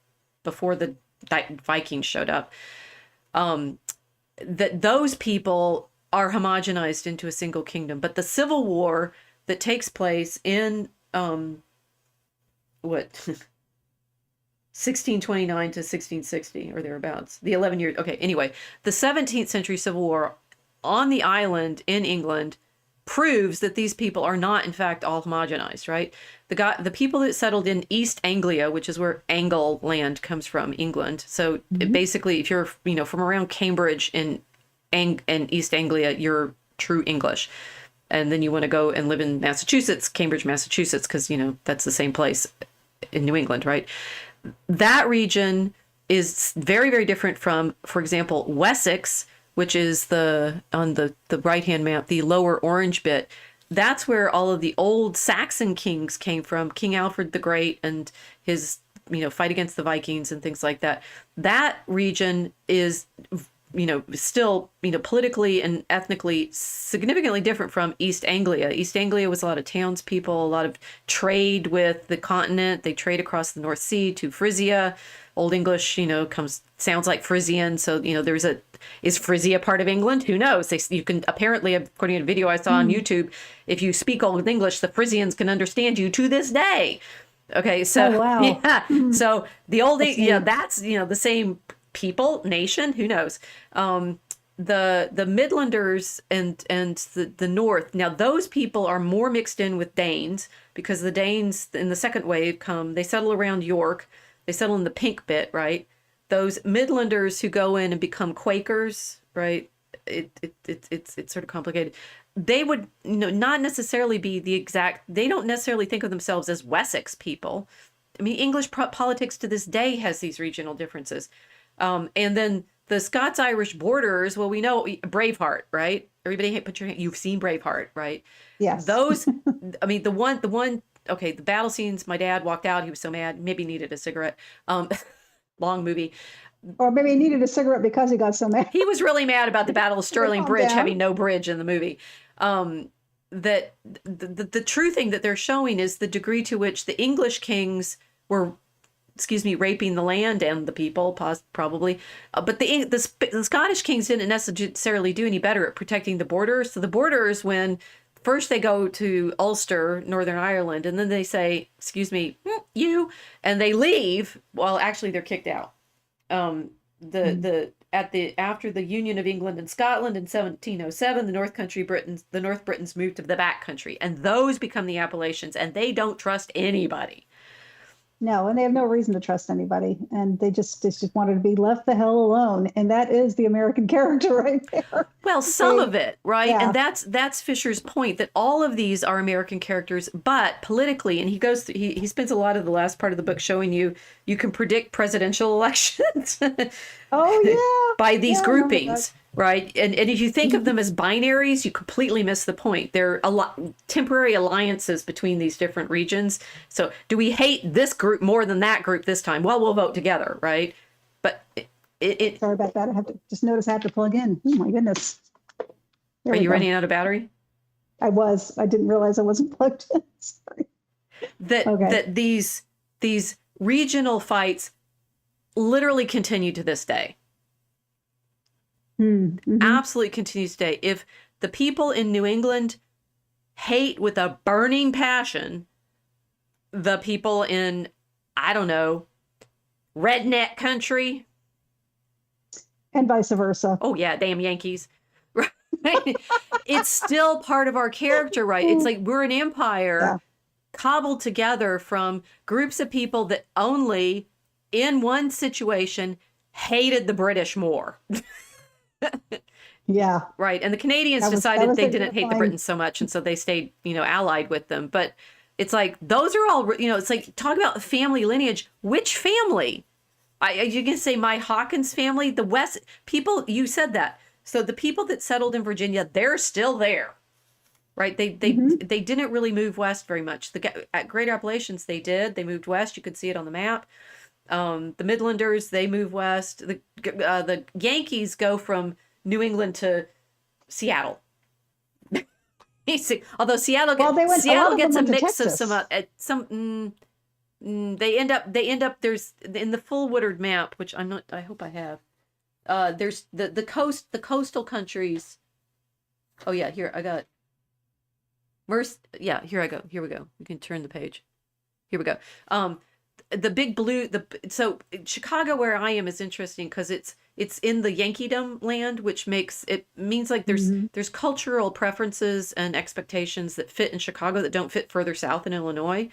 before the Vikings showed up, that those people are homogenized into a single kingdom. But the civil war that takes place in what 1629 to 1660 or thereabouts, the 11 years. Okay, anyway, the 17th century civil war on the island in England proves that these people are not, in fact, all homogenized, right? The people that settled in East Anglia, which is where Angle land comes from, England. So basically, if you're, from around Cambridge and East Anglia, you're true English. And then you want to go and live in Massachusetts, Cambridge, Massachusetts, because, that's the same place in New England, right? That region is very, very different from, for example, Wessex, which is on the right-hand map, the lower orange bit. That's where all of the old Saxon kings came from, King Alfred the Great and his, fight against the Vikings and things like that. That region is, still, politically and ethnically significantly different from East Anglia. East Anglia was a lot of townspeople, a lot of trade with the continent. They trade across the North Sea to Frisia. Old English, sounds like Frisian. So, is Frisia part of England? Who knows? You can apparently, according to a video I saw on YouTube, if you speak Old English, the Frisians can understand you to this day. Okay, so oh, wow. yeah, so the old, that's the same people, nation. Who knows? The Midlanders and the North. Now those people are more mixed in with Danes because the Danes in the second wave they settle around York. They settle in the pink bit, right? Those Midlanders who go in and become Quakers, right? It's sort of complicated. They would not necessarily be they don't necessarily think of themselves as Wessex people. I mean, English politics to this day has these regional differences. And then the Scots-Irish borders, well, we know Braveheart, right? Everybody put your hand, you've seen Braveheart, right? Yes. Those, I mean, the one, okay, the battle scenes, my dad walked out, he was so mad, maybe needed a cigarette. Long movie. Or maybe he needed a cigarette because he got so mad. He was really mad about the Battle of Stirling Bridge having no bridge in the movie. That the true thing that they're showing is the degree to which the English kings were, raping the land and the people, probably. But the Scottish kings didn't necessarily do any better at protecting the borders. So the borders, when first they go to Ulster, Northern Ireland, and then they say, you, and they leave. Well, actually, they're kicked out. After the Union of England and Scotland in 1707, the North Britons moved to the back country, and those become the Appalachians, and they don't trust anybody. No, and they have no reason to trust anybody, and they just wanted to be left the hell alone, and that is the American character right there. Well, some of it, right? Yeah. And that's Fisher's point, that all of these are American characters, but politically, and he spends a lot of the last part of the book showing you can predict presidential elections. Oh yeah, by these groupings. Right. And if you think of them as binaries, you completely miss the point. They're temporary alliances between these different regions. So do we hate this group more than that group this time? Well, we'll vote together. Right. But sorry about that. I have to just notice I have to plug in. Oh, my goodness. Are you running out of battery? I didn't realize I wasn't plugged in. Sorry. That these regional fights literally continue to this day. Mm-hmm. Absolutely continues today. If the people in New England hate with a burning passion the people in, I don't know, redneck country. And vice versa. Oh, yeah, damn Yankees. Right? It's still part of our character, right? It's like we're an empire cobbled together from groups of people that only, in one situation, hated the British more. Yeah. Right. And the Canadians decided they didn't hate the Britons so much. And so they stayed, allied with them. But it's like, those are all, it's like, talk about family lineage. Which family? You can say my Hawkins family, the West people, you said that. So the people that settled in Virginia, they're still there. Right. They didn't really move west very much. At Great Appalachians, they did. They moved west. You could see it on the map. The Midlanders, they move west. The Yankees go from New England to Seattle. Although Seattle, Well, they went. A lot Seattle of them gets a went to mix of some Texas. they end up there's in the full Woodard map, which I'm not, I hope I have. There's the coastal countries. Oh yeah, here I got. Where's, yeah, here I go. Here we go. We can turn the page. Here we go. The big blue, so Chicago where I am is interesting because it's in the Yankeedom land, which makes it means like there's cultural preferences and expectations that fit in Chicago that don't fit further south in Illinois,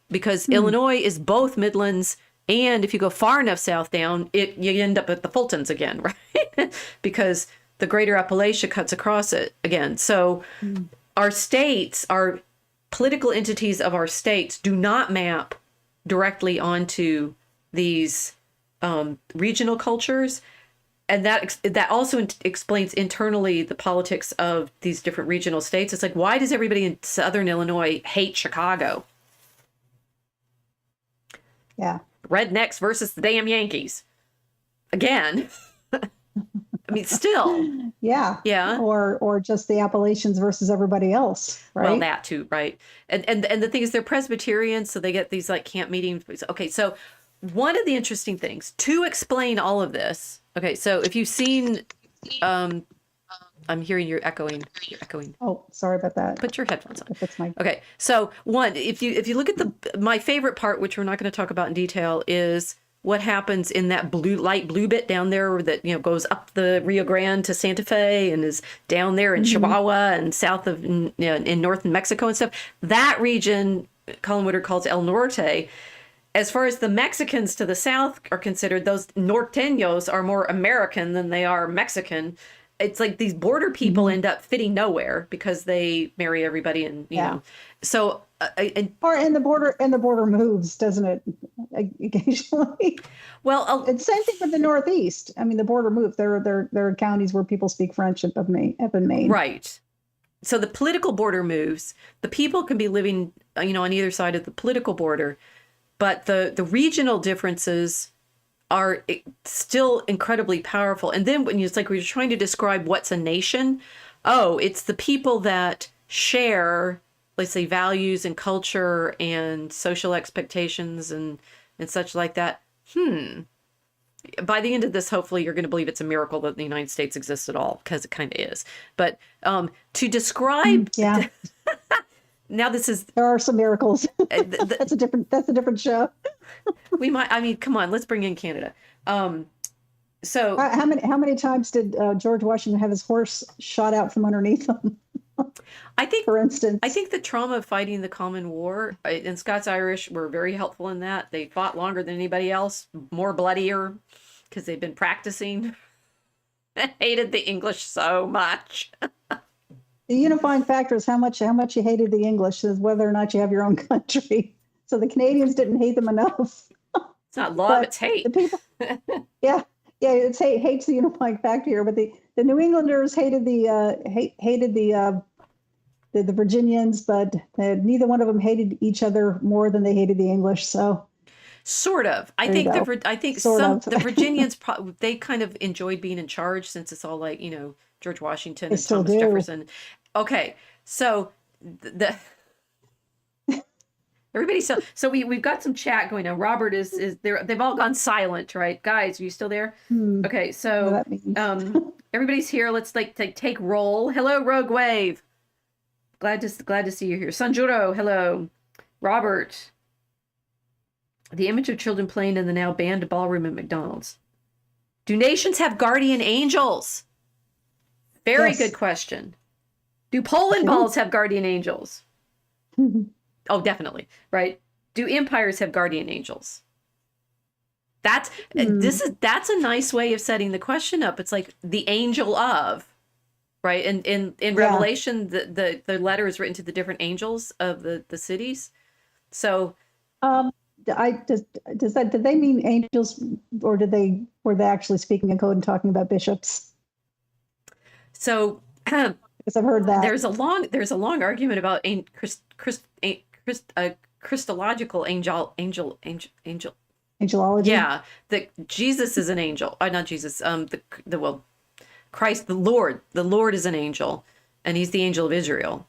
because Illinois is both Midlands, and if you go far enough south down, you end up at the Fultons again, right? Because the greater Appalachia cuts across it again. So our states, our political entities of our states do not map directly onto these regional cultures. And that also explains internally the politics of these different regional states. It's like, why does everybody in Southern Illinois hate Chicago? Yeah. Rednecks versus the damn Yankees. Again. I mean, still. Yeah. Yeah. Or just the Appalachians versus everybody else, right? Well, that too, right? And the thing is, they're Presbyterians, so they get these like camp meetings. Okay, so one of the interesting things to explain all of this. Okay, so if you've seen, I'm hearing you're echoing. You're echoing. Oh, sorry about that. Put your headphones on. If it's my Okay, so one, if you look at my favorite part, which we're not going to talk about in detail, is what happens in that light blue bit down there that, you know, goes up the Rio Grande to Santa Fe and is down there in Chihuahua and south of, you know, in north Mexico and stuff. That region, Colin Woodard calls El Norte. As far as the Mexicans to the south are considered, those norteños are more American than they are Mexican. It's like these border people end up fitting nowhere because they marry everybody, and you know. So and the border moves, doesn't it? Occasionally. Well, it's the same thing with the Northeast. I mean, the border moves. There are counties where people speak French up in Maine. Right. So the political border moves. The people can be living, you know, on either side of the political border, but the regional differences are still incredibly powerful. And then when it's like we're trying to describe what's a nation, it's the people that share, let's say, values and culture and social expectations and such like that. By the end of this, hopefully you're going to believe it's a miracle that the United States exists at all, because it kind of is. But to describe, now this is, there are some miracles. That's a different show. We might, I mean, come on, let's bring in Canada. So how many times did George Washington have his horse shot out from underneath him? I think, for instance, I think the trauma of fighting the Common War, and Scots-Irish were very helpful in that. They fought longer than anybody else, more bloodier, because they've been practicing. I hated the English so much. The unifying factor is how much you hated the English, is whether or not you have your own country. So the Canadians didn't hate them enough. It's not love, it's hate. The people, it's hate's the unifying factor here. But the New Englanders hated the Virginians, but neither one of them hated each other more than they hated the English. So sort of. I think the Virginians they kind of enjoyed being in charge, since it's all like, you know, George Washington and Thomas Jefferson. Okay, so everybody, so we've got some chat going on. Robert is there. They've all gone silent, right? Guys, are you still there? Okay, so everybody's here. Let's take roll. Hello, Rogue Wave. Glad to see you here. Sanjuro, hello. Robert. The image of children playing in the now banned ballroom at McDonald's. Do nations have guardian angels? Very good question. Do Polandballs have guardian angels? Oh, definitely. Right. Do empires have guardian angels? That's a nice way of setting the question up. It's like the angel of, right? And in Revelation, the letter is written to the different angels of the cities. So did they mean angels, or were they actually speaking in code and talking about bishops? So because I've heard that there's a long argument about Christological angelology. Yeah, that Jesus is an angel. Not Jesus. Christ, the Lord is an angel, and he's the angel of Israel.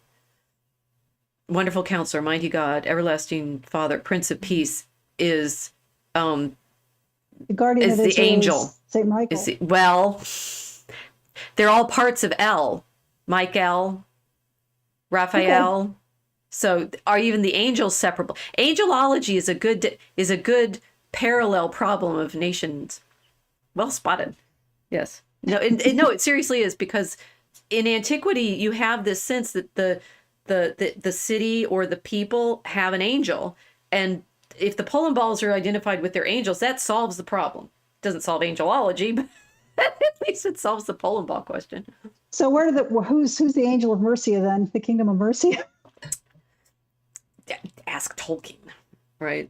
Wonderful Counselor, Mighty God, Everlasting Father, Prince of Peace is The guardian of the Israel angel. is Saint Michael. Well, they're all parts of El. Michael, Raphael. Okay. So are even the angels separable? Angelology is a good parallel problem of nations. Well spotted. Yes. No, no, it seriously is, because in antiquity you have this sense that the city or the people have an angel, and if the Polandballs are identified with their angels, that solves the problem. Doesn't solve angelology, but at least it solves the Polandball question. So who's the angel of Mercia then? The kingdom of Mercia? Ask Tolkien, right?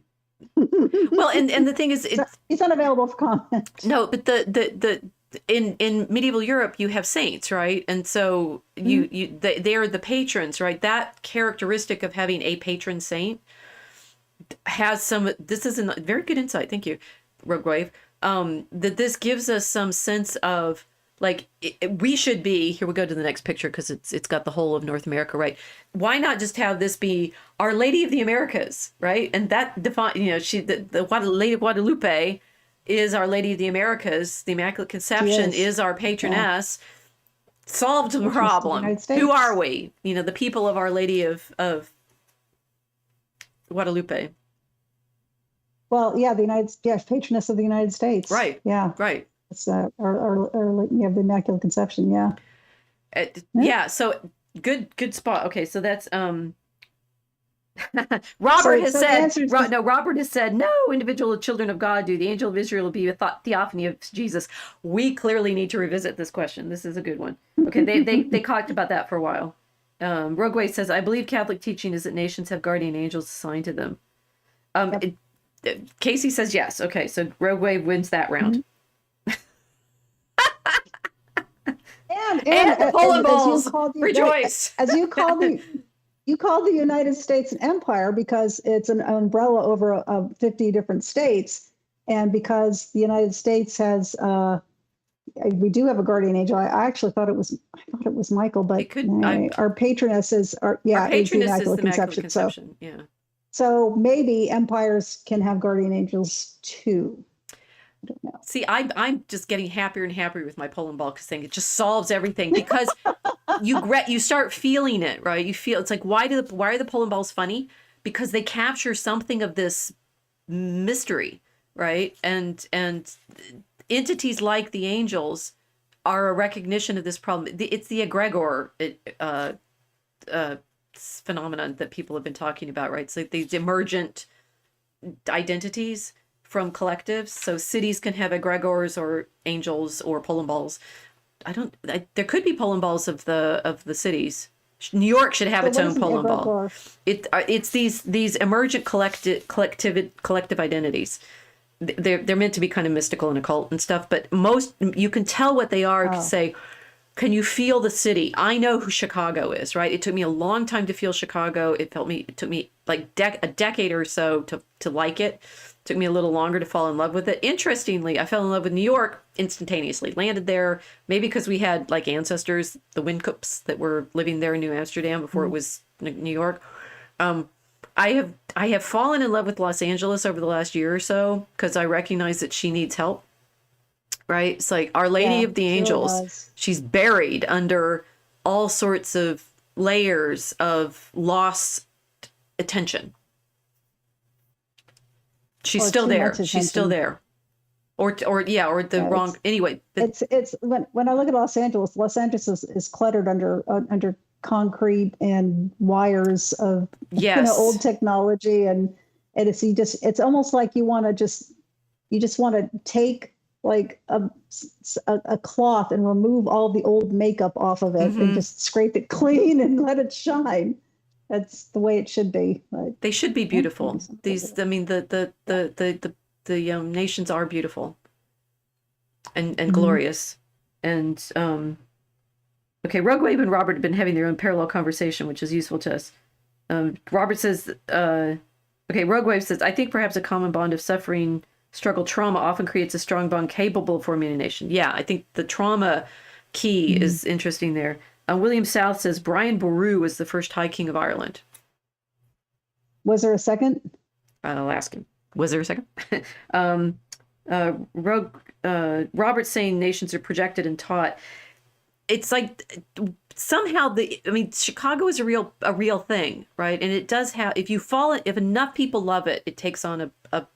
Well, and the thing is, He's unavailable for comment. no, but the in medieval Europe you have saints, right? And so they are the patrons, right? That characteristic of having a patron saint has some. This is a very good insight. Thank you, Rogue Wave. That this gives us some sense of, like, we should be here. We go to the next picture because it's got the whole of North America, right? Why not just have this be Our Lady of the Americas, right? And that define, the Lady of Guadalupe is Our Lady of the Americas. The Immaculate Conception is our patroness. Solved the problem. Who are we? The people of Our Lady of Guadalupe. Well, yeah, patroness of the United States. Right. Yeah. Right. It's you have the Immaculate Conception. Yeah. Yeah. So good spot. Okay. So that's Robert has said no individual children of God do. The angel of Israel will be a theophany of Jesus. We clearly need to revisit this question. This is a good one. Okay. They talked about that for a while. Rogue Wave says, I believe Catholic teaching is that nations have guardian angels assigned to them. Casey says yes. Okay. So Rogue Wave wins that round. And the Polandballs rejoice. As you call the United States an empire because it's an umbrella over 50 different states, and because the United States has we do have a guardian angel. I actually thought it was Michael, but our patroness is the Immaculate Conception. So maybe empires can have guardian angels too. I don't know. See, I'm just getting happier and happier with my Polandball thing. It just solves everything, because you start feeling it, right? You feel it's like, why are the Polandballs funny? Because they capture something of this mystery, right? And entities like the angels are a recognition of this problem. It's the egregor phenomenon that people have been talking about, right? So these emergent identities from collectives. So cities can have egregors or angels or Polandballs. There could be Polandballs of the cities. New York should have its own Polandball. It's these emergent collective identities. They're meant to be kind of mystical and occult and stuff, but most you can tell what they are. To say, can you feel the city? I know who Chicago is, right? It took me a long time to feel Chicago. It took me like a decade or so to like it. Took me a little longer to fall in love with it. Interestingly, I fell in love with New York instantaneously. Landed there, maybe because we had like ancestors, the Wincoops, that were living there in New Amsterdam before it was New York. I have fallen in love with Los Angeles over the last year or so because I recognize that she needs help. Right? It's like Our Lady of the Angels. She's buried under all sorts of layers of lost attention. She's still there. She's still there. Or the wrong. Anyway, it's when I look at Los Angeles is cluttered under concrete and wires of old technology, and it's almost like you just want to take like a cloth and remove all the old makeup off of it and just scrape it clean and let it shine. That's the way it should be. But they should be beautiful. The nations are beautiful and glorious. And okay, Rogue Wave and Robert have been having their own parallel conversation, which is useful to us. Robert says, Rogue Wave says, I think perhaps a common bond of suffering, struggle, trauma often creates a strong bond capable of forming a nation. Yeah, I think the trauma key is interesting there. William South says Brian Boru was the first High King of Ireland. Was there a second? I'll ask him. Was there a second? Robert's saying nations are projected and taught. It's like somehow Chicago is a real thing, right? And it does have, if enough people love it, it takes on a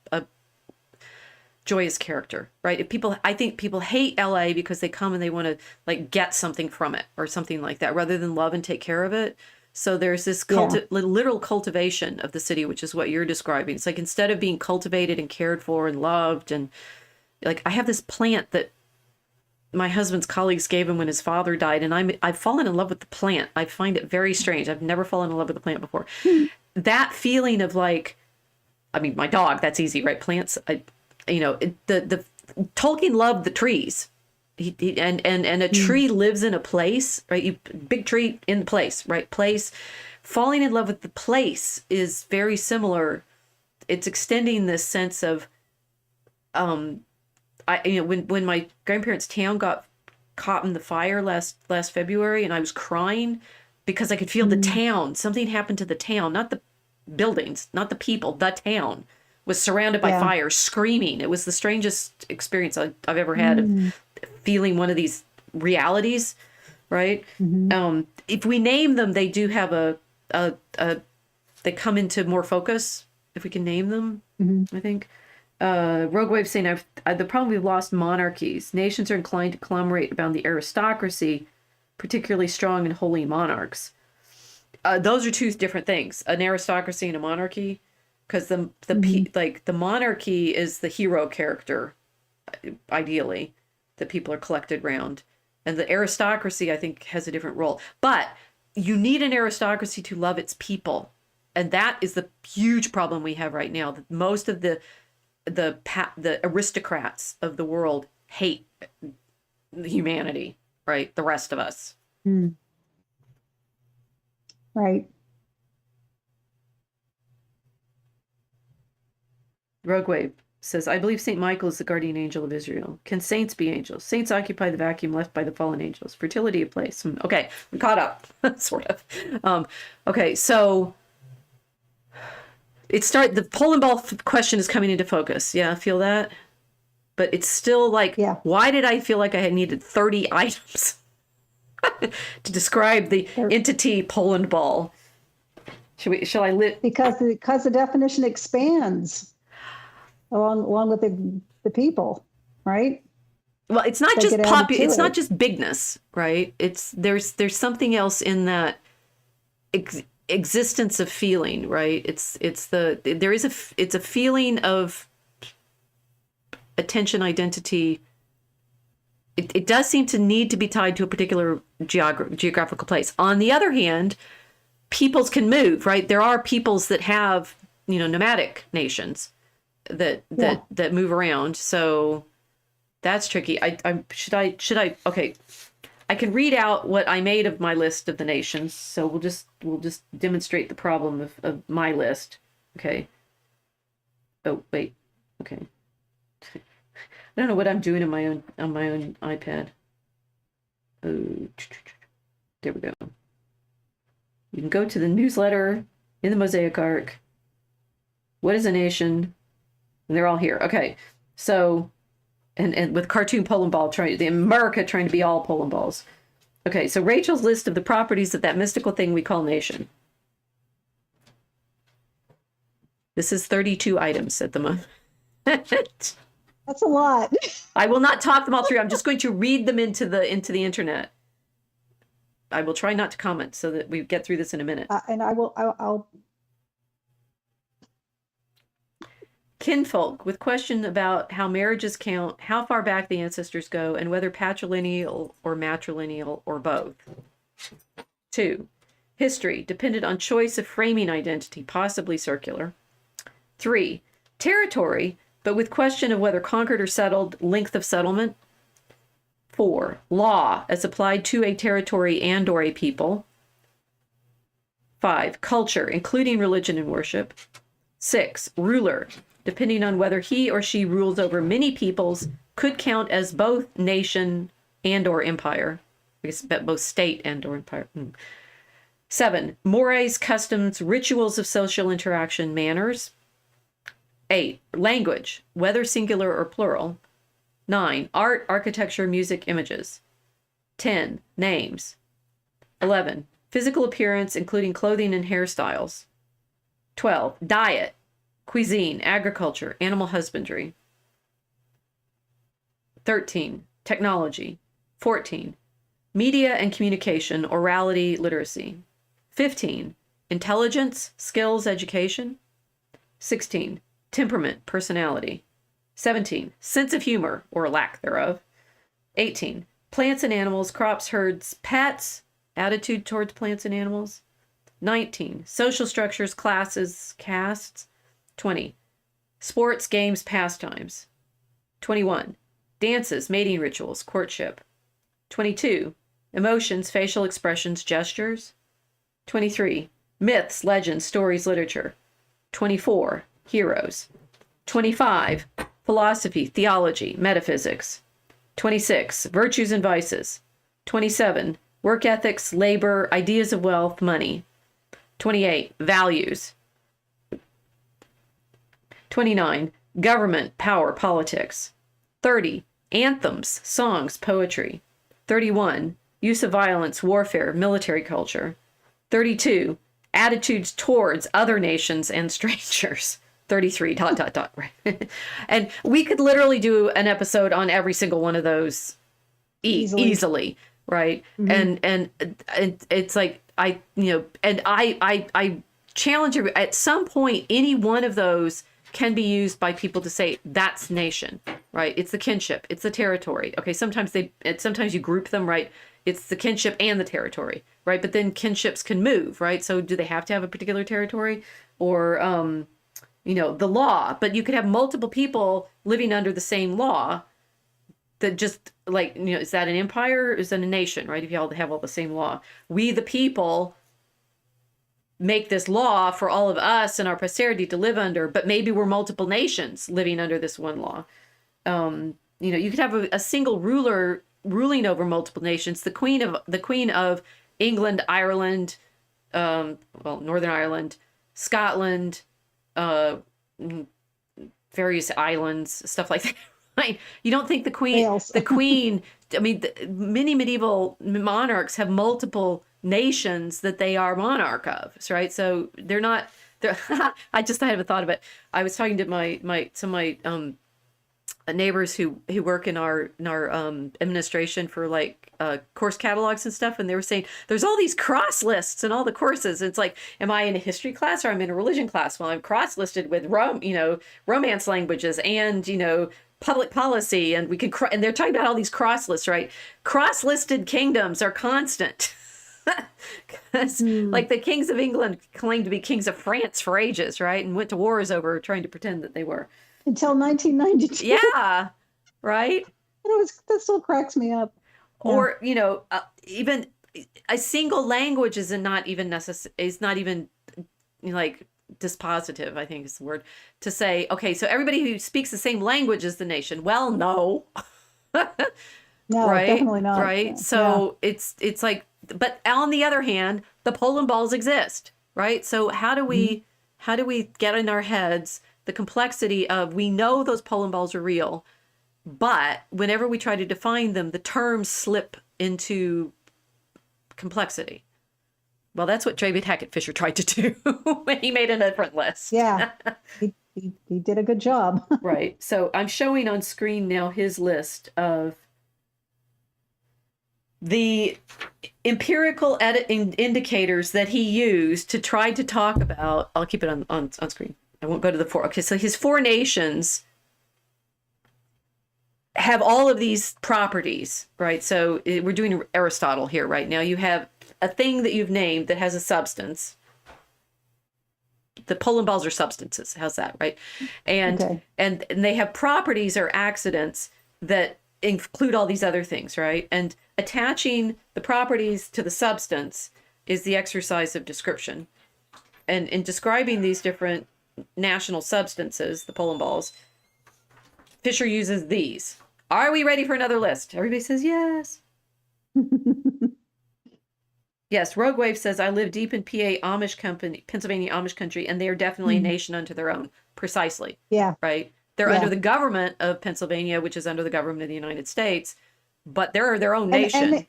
joyous character, right? I think people hate LA because they come and they want to like get something from it or something like that rather than love and take care of it. So there's this literal cultivation of the city, which is what you're describing. It's like instead of being cultivated and cared for and loved, and like I have this plant that my husband's colleagues gave him when his father died, and I've fallen in love with the plant. I find it very strange. I've never fallen in love with the plant before. That feeling of like, I mean, my dog, that's easy, right? Plants, the Tolkien loved the trees. And a tree lives in a place, right? Big tree in the place, right? Place. Falling in love with the place is very similar. It's extending this sense of, when my grandparents' town got caught in the fire last February, and I was crying because I could feel the town. Something happened to the town, not the buildings, not the people. The town was surrounded by fire, screaming. It was the strangest experience I've ever had of feeling one of these realities, right? If we name them, they do have they come into more focus if we can name them, I think. Rogue Wave saying, the problem we've lost monarchies. Nations are inclined to conglomerate around the aristocracy, particularly strong and holy monarchs. Those are two different things, an aristocracy and a monarchy, because the monarchy is the hero character, ideally, that people are collected around. And the aristocracy, I think, has a different role. But you need an aristocracy to love its people. And that is the huge problem we have right now. That most of the aristocrats of the world hate humanity, right? The rest of us. Right. Rogue Wave says, I believe St. Michael is the guardian angel of Israel. Can saints be angels? Saints occupy the vacuum left by the fallen angels. Fertility of place. Okay, we caught up, sort of. Okay, so the Polandball question is coming into focus. Yeah, feel that? But it's still like, why did I feel like I had needed 30 items to describe the entity Polandball? Shall I lit? Because the definition expands along with the people, right? Well, it's not just it's not just bigness, right? There's something else in that existence of feeling, right? It's a feeling of attention, identity. It does seem to need to be tied to a particular geographical place. On the other hand, peoples can move, right? There are peoples that have, nomadic nations that move around. So that's tricky. Should I okay. I can read out what I made of my list of the nations. So we'll just demonstrate the problem of my list. Okay. Oh, wait. Okay. I don't know what I'm doing on my own iPad. Oh, there we go. You can go to the newsletter in the Mosaic Arc. What is a nation? And they're all here. Okay. So, and with cartoon Polandball the America trying to be all Polandballs. Okay. So Rachel's list of the properties of that mystical thing we call nation. This is 32 items at the moment. That's a lot. I will not talk them all through. I'm just going to read them into the internet. I will try not to comment so that we get through this in a minute. And I'll Kinfolk, with question about how marriages count, how far back the ancestors go, and whether patrilineal or matrilineal or both. 2. History, dependent on choice of framing identity, possibly circular. 3. Territory, but with question of whether conquered or settled, length of settlement. 4. Law, as applied to a territory and or a people. 5. Culture, including religion and worship. 6. Ruler, depending on whether he or she rules over many peoples, could count as both nation and or empire. I guess both state and or empire. 7, mores, customs, rituals of social interaction, manners. 8, language, whether singular or plural. 9, art, architecture, music, images. 10, names. 11, physical appearance, including clothing and hairstyles. 12, diet, cuisine, agriculture, animal husbandry. 13, technology. 14, media and communication, orality, literacy. 15, intelligence, skills, education. 16, temperament, personality. 17, sense of humor or lack thereof. 18, plants and animals, crops, herds, pets, attitude towards plants and animals. 19, social structures, classes, castes. 20, sports, games, pastimes. 21, dances, mating rituals, courtship. 22, emotions, facial expressions, gestures. 23, myths, legends, stories, literature. 24, heroes. 25, philosophy, theology, metaphysics. 26, virtues and vices. 27, work ethics, labor, ideas of wealth, money. 28, values. 29, government, power, politics. 30, anthems, songs, poetry. 31, use of violence, warfare, military culture. 32, attitudes towards other nations and strangers. 33, ... Right. And we could literally do an episode on every single one of those easily, right? Mm-hmm. And it's like, I challenge you, at some point, any one of those can be used by people to say that's nation, right? It's the kinship, it's the territory. Okay, sometimes you group them, right? It's the kinship and the territory, right? But then kinships can move, right? So do they have to have a particular territory or, the law? But you could have multiple people living under the same law that just like, is that an empire? Or is that a nation, right? If you all have all the same law. We, the people, make this law for all of us and our posterity to live under, but maybe we're multiple nations living under this one law. You could have a single ruler ruling over multiple nations. The queen of England, Ireland, Northern Ireland, Scotland, various islands, stuff like that. Right? You don't think the queen, I mean, many medieval monarchs have multiple nations that they are monarch of, right? So they're I haven't thought of it. I was talking to some of my neighbors who work in our administration for like course catalogs and stuff, and they were saying there's all these cross lists in all the courses. It's like, am I in a history class or I'm in a religion class? Well, I'm cross listed with Romance languages and public policy, and we can and they're talking about all these cross lists, right? Cross listed kingdoms are constant. Because like the kings of England claimed to be kings of France for ages, right? And went to wars over trying to pretend that they were. Until 1992. Yeah, right? That still cracks me up. Yeah. Or, even a single language is not even like dispositive, I think is the word, to say, okay, so everybody who speaks the same language is the nation. Well, no. No, right? Definitely not. Right? Yeah. So it's like, but on the other hand, the Polandballs exist, right? So how do we get in our heads the complexity of, we know those Polandballs are real, but whenever we try to define them, the terms slip into complexity. Well, that's what David Hackett Fisher tried to do when he made a different list. Yeah, he did a good job. Right. So I'm showing on screen now his list of the empirical indicators that he used to try to talk about. I'll keep it on screen. I won't go to the 4. Okay, so his 4 nations have all of these properties, right? So we're doing Aristotle here right now. You have a thing that you've named that has a substance. The Polandballs are substances. How's that, right? And okay. and they have properties or accidents that include all these other things, right? And attaching the properties to the substance is the exercise of description. And in describing these different national substances, the Polandballs, Fisher uses these. Are we ready for another list? Everybody says yes. Yes, Rogue Wave says, I live deep in Pennsylvania Amish country, and they are definitely a nation unto their own. Precisely. Yeah. Right? They're under Yeah. the government of Pennsylvania, which is under the government of the United States, but they're their own And nation.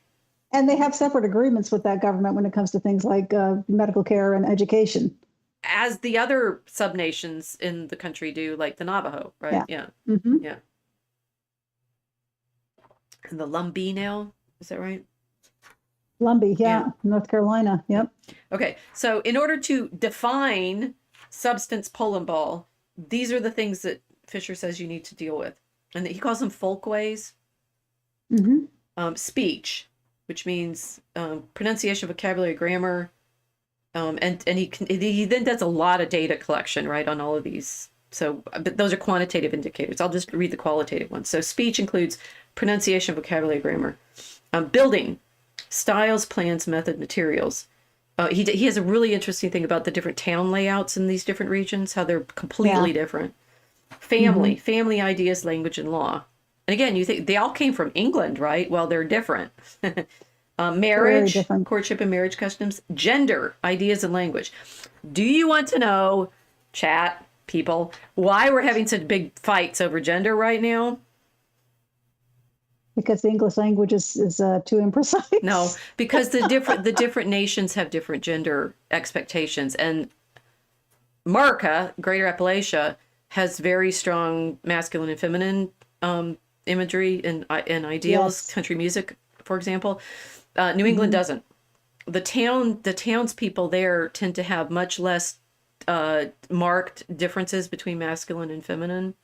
they have separate agreements with that government when it comes to things like medical care and education. As the other subnations in the country do, like the Navajo, right? Yeah. Yeah. Hmm. Yeah. And the Lumbee now, is that right? Lumbee, yeah, Yeah. North Carolina. Yep. Okay, so in order to define substance Polandball, these are the things that Fisher says you need to deal with. And he calls them folkways. Hmm. Speech, which means pronunciation, vocabulary, grammar. And he then does a lot of data collection, right, on all of these. So, but those are quantitative indicators. I'll just read the qualitative ones. So speech includes pronunciation, vocabulary, grammar. Building, styles, plans, method, materials. He has a really interesting thing about the different town layouts in these different regions, how they're completely different. Family ideas, language, and law. And again, you think they all came from England, right? Well, they're different. Marriage, different. courtship and marriage customs, gender, ideas, and language. Do you want to know, chat people, why we're having such big fights over gender right now? Because the English language is too imprecise. No, because the different nations have different gender expectations, and America, Greater Appalachia, has very strong masculine and feminine imagery and ideals. Yes. Country music, for example. New England doesn't. The townspeople there tend to have much less marked differences between masculine and feminine.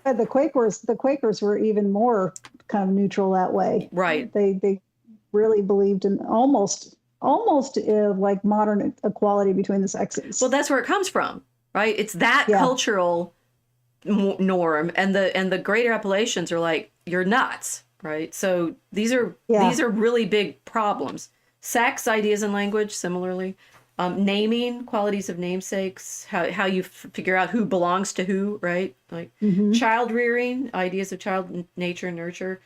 The Quakers were even more kind of neutral that way. Right. They really believed in almost like modern equality between the sexes. Well, that's where it comes from, right? It's that cultural norm, and the Greater Appalachians are like, you're nuts, right? So these are really big problems. Sex, ideas, and language, similarly. Naming, qualities of namesakes, how you figure out who belongs to who, right? Like child rearing, ideas of child nature and nurture,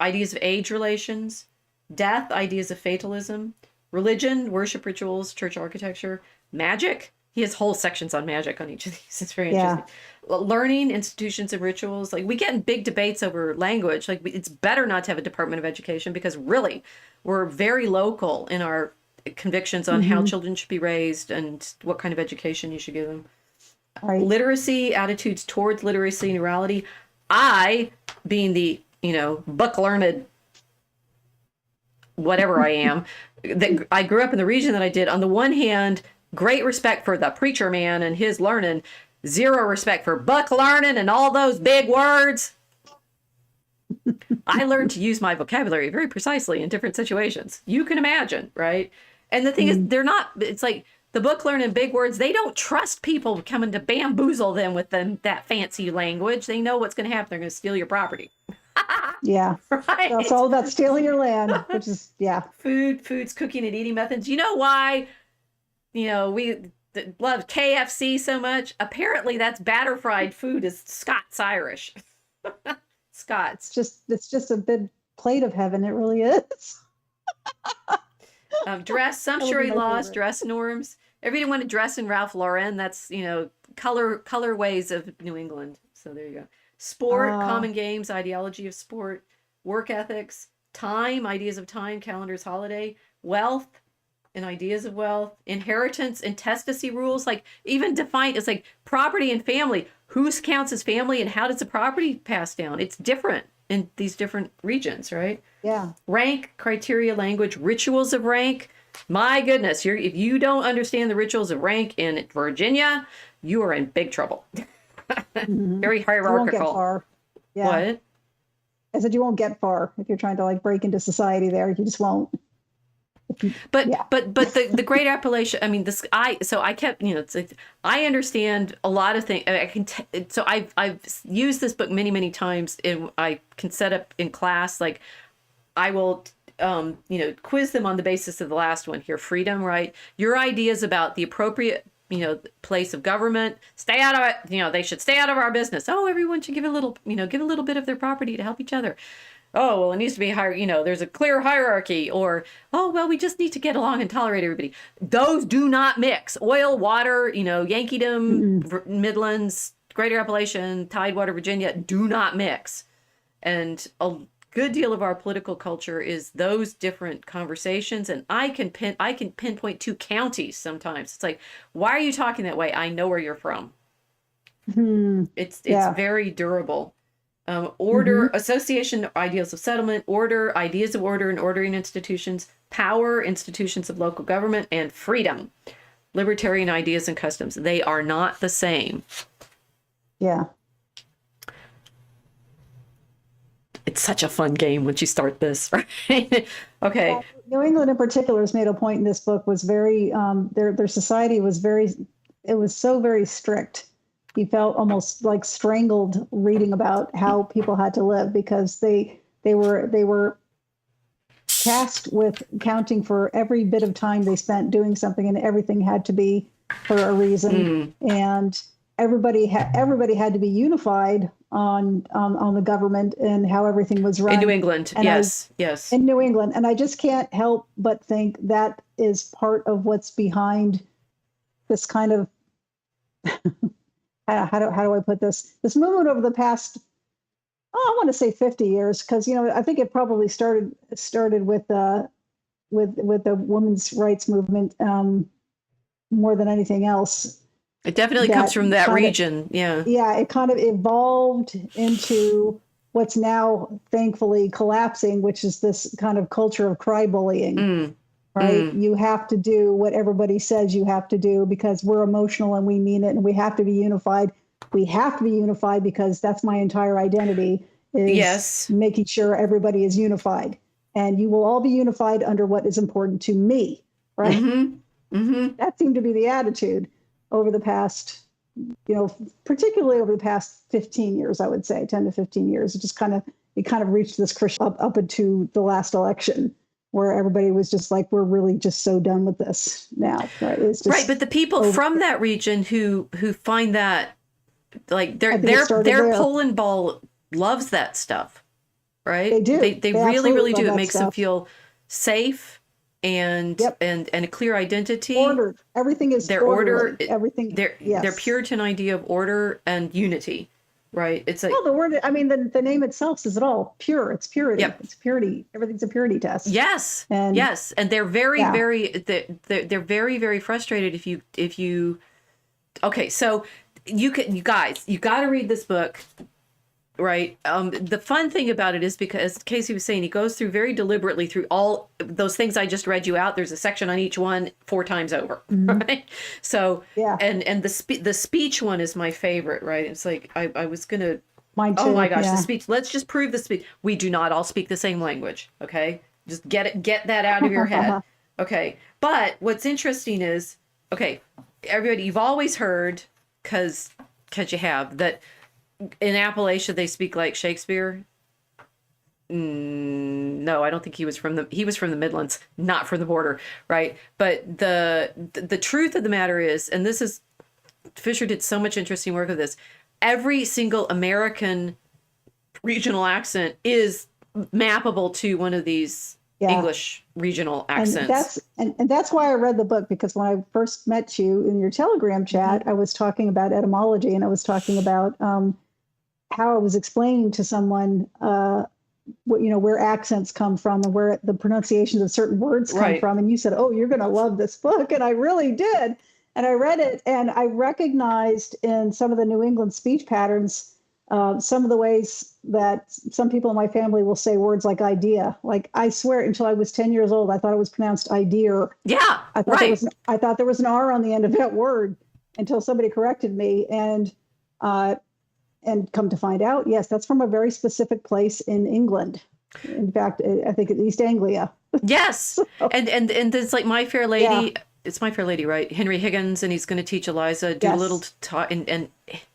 ideas of age relations, death, ideas of fatalism, religion, worship rituals, church architecture, magic. He has whole sections on magic on each of these. It's very interesting. Learning, institutions, and rituals. Like, we get in big debates over language. Like, it's better not to have a Department of Education, because really we're very local in our convictions on how children should be raised and what kind of education you should give them. Right. Literacy, attitudes towards literacy and morality. I, being the, book learned whatever I am, that I grew up in the region that I did, on the one hand, great respect for the preacher man and his learning, zero respect for book learning and all those big words. I learned to use my vocabulary very precisely in different situations. You can imagine, right? And the thing is, it's like the book learning big words, they don't trust people coming to bamboozle them with that fancy language. They know what's going to happen. They're going to steal your property. Yeah. Right. So it's all about stealing your land, which is, Foods, cooking, and eating methods. You know why, we love KFC so much? Apparently that's batter fried food is Scots Irish. Scots. It's just a big plate of heaven. It really is. Dress, sumptuary laws, dress norms. Everybody want to dress in Ralph Lauren. That's, color ways of New England. So there you go. Sport, common games, ideology of sport, work ethics, time, ideas of time, calendars, holiday, wealth, and ideas of wealth, inheritance, intestacy rules, like even defined as like property and family. Whose counts as family and how does the property pass down? It's different in these different regions, right? Yeah. Rank, criteria, language, rituals of rank. My goodness, if you don't understand the rituals of rank in Virginia, you are in big trouble. Very hierarchical. You won't get far. Yeah. What? I said you won't get far if you're trying to like break into society there. You just won't. But the Great Appalachia, I mean, I kept, it's like, I understand a lot of things. So I've used this book many times, and I can set up in class, like I will, quiz them on the basis of the last one here, freedom, right? Your ideas about the appropriate, place of government, stay out of it. They should stay out of our business. Oh, everyone should give a little bit of their property to help each other. oh, well, it needs to be higher, there's a clear hierarchy, or, oh, well, we just need to get along and tolerate everybody. Those do not mix. Oil, water, Yankeedom, Mm-mm. Midlands, Greater Appalachian, Tidewater, Virginia do not mix. And a good deal of our political culture is those different conversations. And I can pinpoint two counties sometimes. It's like, why are you talking that way? I know where you're from. Hmm. It's Yeah. very durable. Hmm. Order, association, ideals of settlement, order, ideas of order and ordering institutions, power, institutions of local government, and freedom, libertarian ideas and customs. They are not the same. Yeah. It's such a fun game once you start this, right? Okay. New England in particular has made a point in this book was very their society was it was so very strict. He felt almost like strangled reading about how people had to live because they were tasked with counting for every bit of time they spent doing something, and everything had to be for a reason. And everybody had to be unified on the government and how everything was run In New England, and yes, yes. in New England. And I just can't help but think that is part of what's behind this kind of how do I put this movement over the past, oh, I want to say 50 years, because I think it probably started with the women's rights movement, more than anything else. It definitely comes That from that kind of region. Yeah. Yeah, it kind of evolved into what's now thankfully collapsing, which is this kind of culture of cry bullying, Mm, right? mm. You have to do what everybody says you have to do because we're emotional and we mean it, and we have to be unified. We have to be unified because that's my entire identity, is Yes. making sure everybody is unified. And you will all be unified under what is important to me, right? Mm-hmm. Mm-hmm. That seemed to be the attitude over the past, particularly over the past 15 years, I would say 10 to 15 years. It kind of reached this crescendo up into the last election, where everybody was just like, we're really just so done with this now, right? It's Right, just but the people over. from that region who find that, like, I think it started their there. Poland ball loves that stuff, right? They do. They They really, absolutely really love do. It that makes them stuff. feel safe and Yep. a clear identity. Ordered. Everything is Their order, orderly. Everything. their Yes. Puritan idea of order and unity, right? It's like, Well, the word, I mean, the name itself says it all. Pure. It's purity. yep. It's purity. Everything's a purity test. Yes, And yes, and they're very, yeah. they're very, very frustrated if you. Okay, so you guys, you got to read this book, right? The fun thing about it is, because Casey was saying, he goes through very deliberately through all those things I just read you out. There's a section on each one 4 times over, right? So, Yeah. and the speech one is my favorite, right? It's like I was gonna. Mine Oh my too. gosh, the Yeah. speech. Let's just prove the speech. We do not all speak the same language, okay? Just get that out of your head. Okay. But what's interesting is, okay, everybody, you've always heard, cuz you have, that in Appalachia they speak like Shakespeare. No, I don't think he was from the Midlands, not from the border, right? But the truth of the matter is, and this is, Fisher did so much interesting work with this. Every single American regional accent is mappable to one of these Yeah. English regional accents. And that's why I read the book, because when I first met you in your Telegram chat, I was talking about etymology, and I was talking about how I was explaining to someone where accents come from and where the pronunciations of certain words come Right. from. And you said, "Oh, you're going to love this book," and I really did. And I read it, and I recognized in some of the New England speech patterns some of the ways that some people in my family will say words like idea. Like, I swear, until I was 10 years old, I thought it was pronounced idea. Yeah, I right. thought there was an R on the end of that word until somebody corrected me. And come to find out, yes, that's from a very specific place in England. In fact, I think East Anglia. Yes. And it's like My Fair Lady. Yeah. It's My Fair Lady, right? Henry Higgins, and he's going to teach Eliza Yes. Doolittle and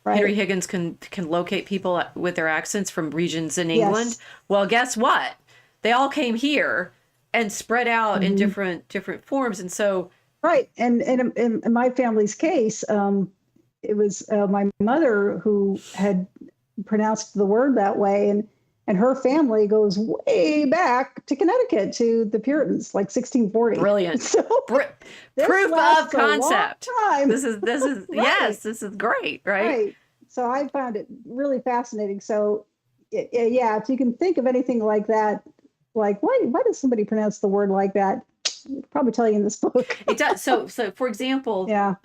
Right. Henry Higgins can locate people with their accents from regions in England. Yes. Well, guess what? They all came here and spread out in different forms, and so Right. And in my family's case, it was my mother who had pronounced the word that way. And And her family goes way back to Connecticut to the Puritans, like 1640. Brilliant. So Proof of concept. Time. This is Right. yes, this is great, right? Right. So I found it really fascinating. So yeah, if you can think of anything like that, like why does somebody pronounce the word like that? I'll probably tell you in this book. It does. So for example, Yeah.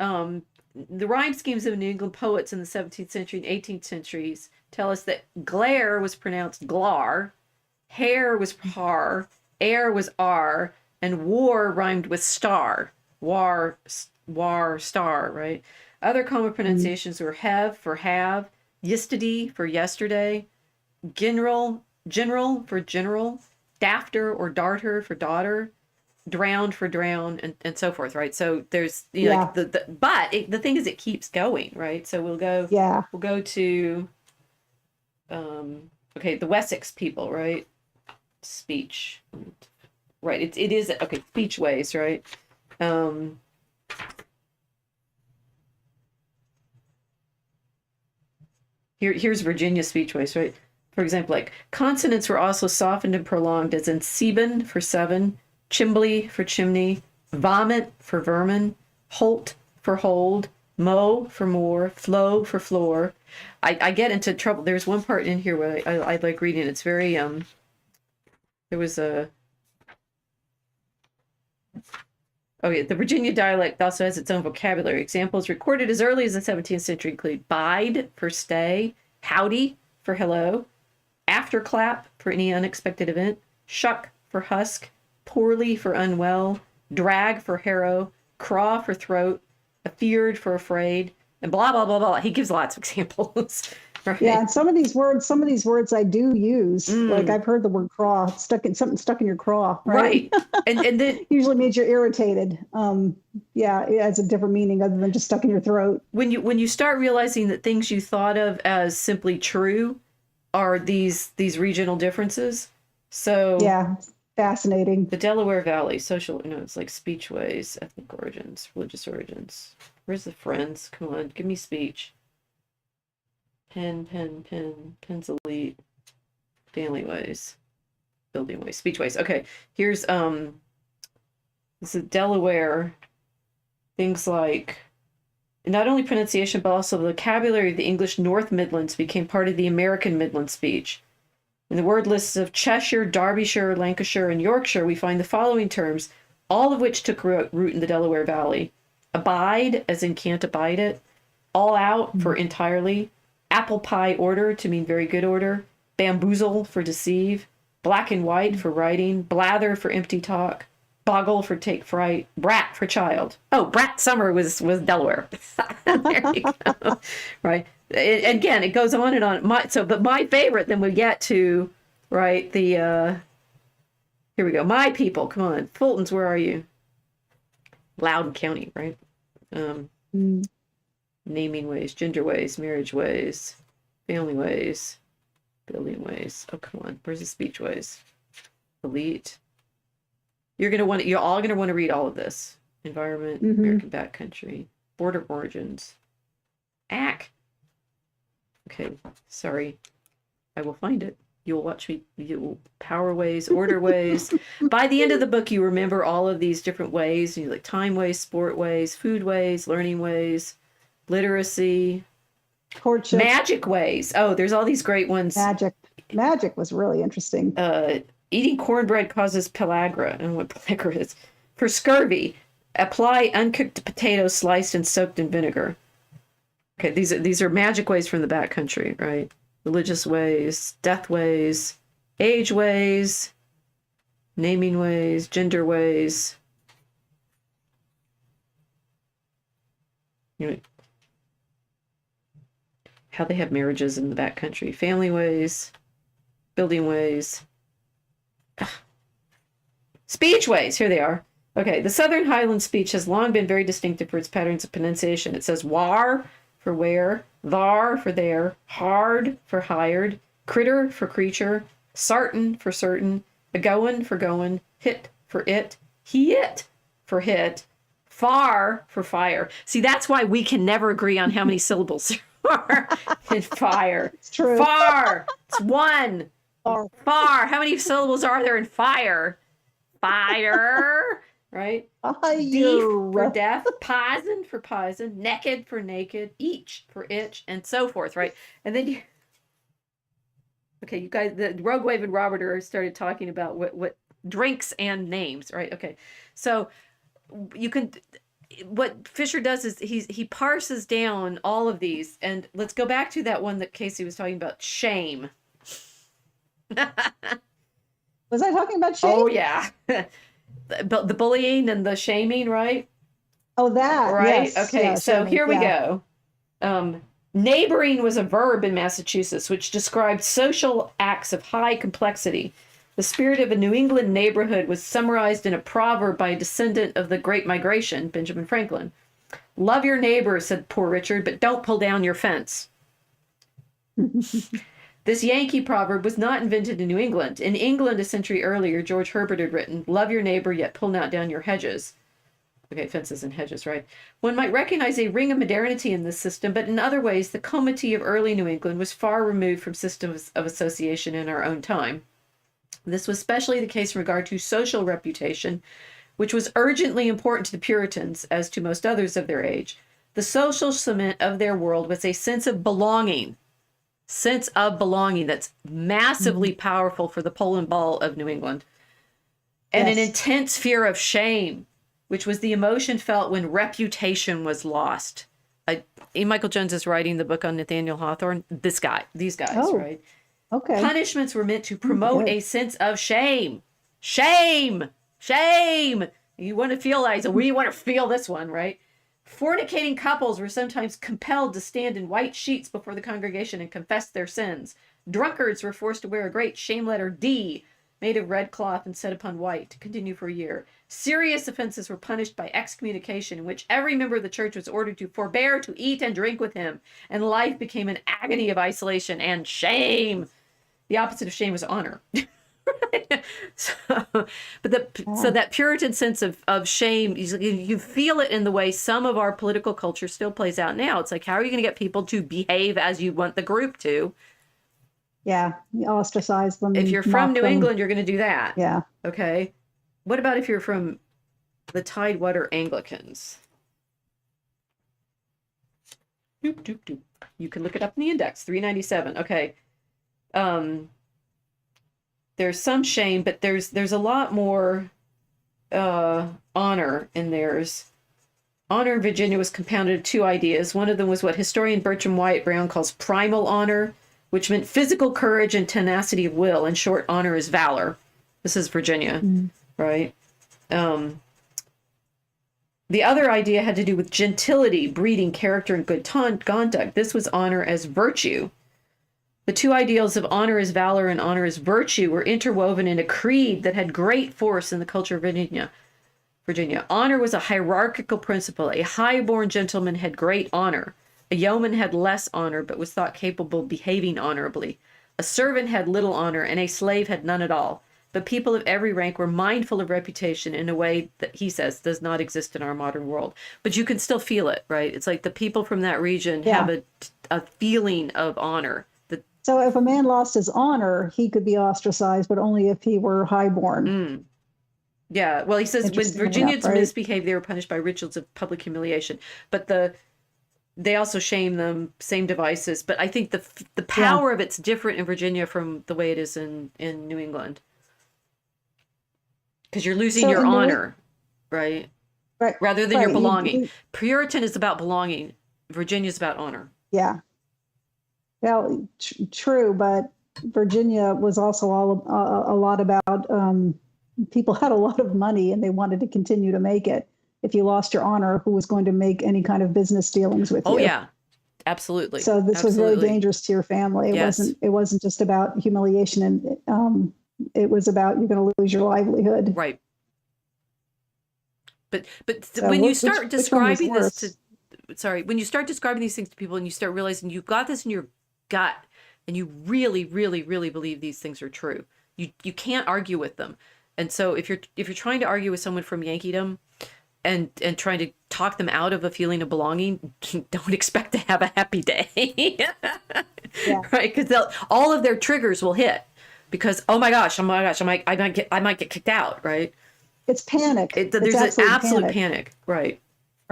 The rhyme schemes of New England poets in the 17th century and 18th centuries tell us that glare was pronounced glar, hair was har, air was r, and war rhymed with star. War, star, right? Other common pronunciations were hev for have, yesterday for yesterday, general for general, dafter or darter for daughter, drowned for drown, and so forth, right? So there's like the thing is it keeps going, right? So we'll go to okay, the Wessex people, right? Speech, right? It is okay. Speech ways, right? Here's Virginia speech ways, right? For example, like consonants were also softened and prolonged, as in Sieben for seven, Chimbly for chimney, vomit for vermin, holt for hold, mow for more, flow for floor. I get into trouble. There's one part in here where I like reading. It's very there was a the Virginia dialect also has its own vocabulary. Examples recorded as early as the 17th century include bide for stay, howdy for hello, afterclap for any unexpected event, shuck for husk, poorly for unwell, drag for harrow, craw for throat, afeared for afraid, and blah blah blah blah. He gives lots of examples. Right? Yeah, and some of these words I do use. Like I've heard the word craw, something stuck in your craw, right? And then usually means you're irritated. Yeah, it has a different meaning other than just stuck in your throat. When you start realizing that things you thought of as simply true are these regional differences. So yeah, fascinating. The Delaware Valley, it's like speech ways, ethnic origins, religious origins. Where's the friends? Come on, give me speech. Pen, pen's elite, family ways, building ways, speech ways. Okay, here's this is Delaware. Things like not only pronunciation but also the vocabulary of the English North Midlands became part of the American Midland speech. In the word lists of Cheshire, Derbyshire, Lancashire, and Yorkshire, we find the following terms, all of which took root in the Delaware Valley. Abide, as in can't abide it. All out for entirely. Apple pie order, to mean very good order. Bamboozle for deceive. Black and white for writing. Blather for empty talk. Boggle for take fright. Brat for child. Oh, Brat Summer was Delaware. There you go. Right. Again, it goes on and on. But my favorite, then we get to, right, the, here we go. My people, come on. Fulton's, where are you? Loudoun County, right? Naming ways, gender ways, marriage ways, family ways, building ways. Oh, come on. Where's the speech ways? Elite. You're all going to want to read all of this. Environment, American backcountry, border origins. Okay, sorry. I will find it. You'll watch me. Power ways, order ways. By the end of the book, you remember all of these different ways. You like time ways, sport ways, food ways, learning ways, literacy, courtship, magic ways. Oh, there's all these great ones. Magic was really interesting. Eating cornbread causes pellagra. I don't know what pellagra is. For scurvy, apply uncooked potatoes sliced and soaked in vinegar. Okay, these are magic ways from the backcountry, right? Religious ways, death ways, age ways, naming ways, gender ways. You know, how they have marriages in the backcountry, family ways, building ways. Speech ways, here they are. Okay, the Southern Highland speech has long been very distinctive for its patterns of pronunciation. It says war for where, thar for there, hard for hired, critter for creature, sartin for certain, a-goin for going, hit for it, he-it for hit, far for fire. See, that's why we can never agree on how many syllables there are in fire. It's true. Far, it's one. Far. Far. How many syllables are there in fire? Fire. Right? Deaf for Fire. deaf, pisen for pisen, naked for naked, each for itch, and so forth, right? And then okay, you guys, the Rogue Wave and Robert are started talking about what drinks and names, right? Okay, so you can, what Fisher does is he parses down all of these, and let's go back to that one that Casey was talking about, shame. Was I talking about shame? Oh yeah. The bullying and the shaming, right? Oh, that. Right? Yes. Okay, Yeah, so shaming. here we Yeah. go. Neighboring was a verb in Massachusetts which described social acts of high complexity. The spirit of a New England neighborhood was summarized in a proverb by a descendant of the Great Migration, Benjamin Franklin. Love your neighbor, said Poor Richard, but don't pull down your fence. This Yankee proverb was not invented in New England. In England, a century earlier, George Herbert had written, love your neighbor, yet pull not down your hedges. Okay, fences and hedges, right? One might recognize a ring of modernity in this system, but in other ways, the comity of early New England was far removed from systems of association in our own time. This was especially the case in regard to social reputation, which was urgently important to the Puritans, as to most others of their age. The social cement of their world was a sense of belonging that's massively powerful for the Polandball of New England, and an intense fear of shame, which was the emotion felt when reputation was lost. E. Michael Jones is writing the book on Nathaniel Hawthorne. These guys, right? Okay. Punishments were meant to promote a sense of shame. Shame! Shame! You want to feel like, we want to feel this one, right? Fornicating couples were sometimes compelled to stand in white sheets before the congregation and confess their sins. Drunkards were forced to wear a great shame letter D made of red cloth and set upon white to continue for a year. Serious offenses were punished by excommunication, in which every member of the church was ordered to forbear to eat and drink with him, and life became an agony of isolation and shame. The opposite of shame was honor. So that Puritan sense of shame, you feel it in the way some of our political culture still plays out now. It's like, how are you going to get people to behave as you want the group to? Yeah, you ostracize them. If you're from New England, you're going to do that. Yeah. Okay. What about if you're from the Tidewater Anglicans? Doop, doop, doop. You can look it up in the index, 397. Okay. There's some shame, but there's a lot more honor in theirs. Honor in Virginia was compounded of two ideas. One of them was what historian Bertram Wyatt Brown calls primal honor, which meant physical courage and tenacity of will. In short, honor is valor. This is Virginia, right? The other idea had to do with gentility, breeding, character, and good conduct. This was honor as virtue. The two ideals of honor as valor and honor as virtue were interwoven in a creed that had great force in the culture of Virginia. Honor was a hierarchical principle. A high-born gentleman had great honor. A yeoman had less honor, but was thought capable of behaving honorably. A servant had little honor, and a slave had none at all. But people of every rank were mindful of reputation in a way that, he says, does not exist in our modern world. But you can still feel it, right? It's like the people from that region have a feeling of honor. So if a man lost his honor, he could be ostracized, but only if he were highborn. Yeah, well, he says when Virginians misbehaved, they were punished by rituals of public humiliation. But they also shame them, same devices. But I think the power of it's different in Virginia from the way it is in New England. Because you're losing your honor, right? Right. Rather than your belonging. Puritan is about belonging. Virginia is about honor. Yeah. Well, true, but Virginia was also a lot about people had a lot of money and they wanted to continue to make it. If you lost your honor, who was going to make any kind of business dealings with you? Oh yeah, absolutely. So this was very dangerous to your family. It wasn't just about humiliation, and it was about you're going to lose your livelihood. Right. But so when you start describing this when you start describing these things to people and you start realizing you've got this in your gut and you really, really, really believe these things are true, you can't argue with them. And so if you're trying to argue with someone from Yankeedom and trying to talk them out of a feeling of belonging, don't expect to have a happy day. Right? Because all of their triggers will hit. because oh my gosh, I might get kicked out, right? It's panic. There's It's an absolute panic, right?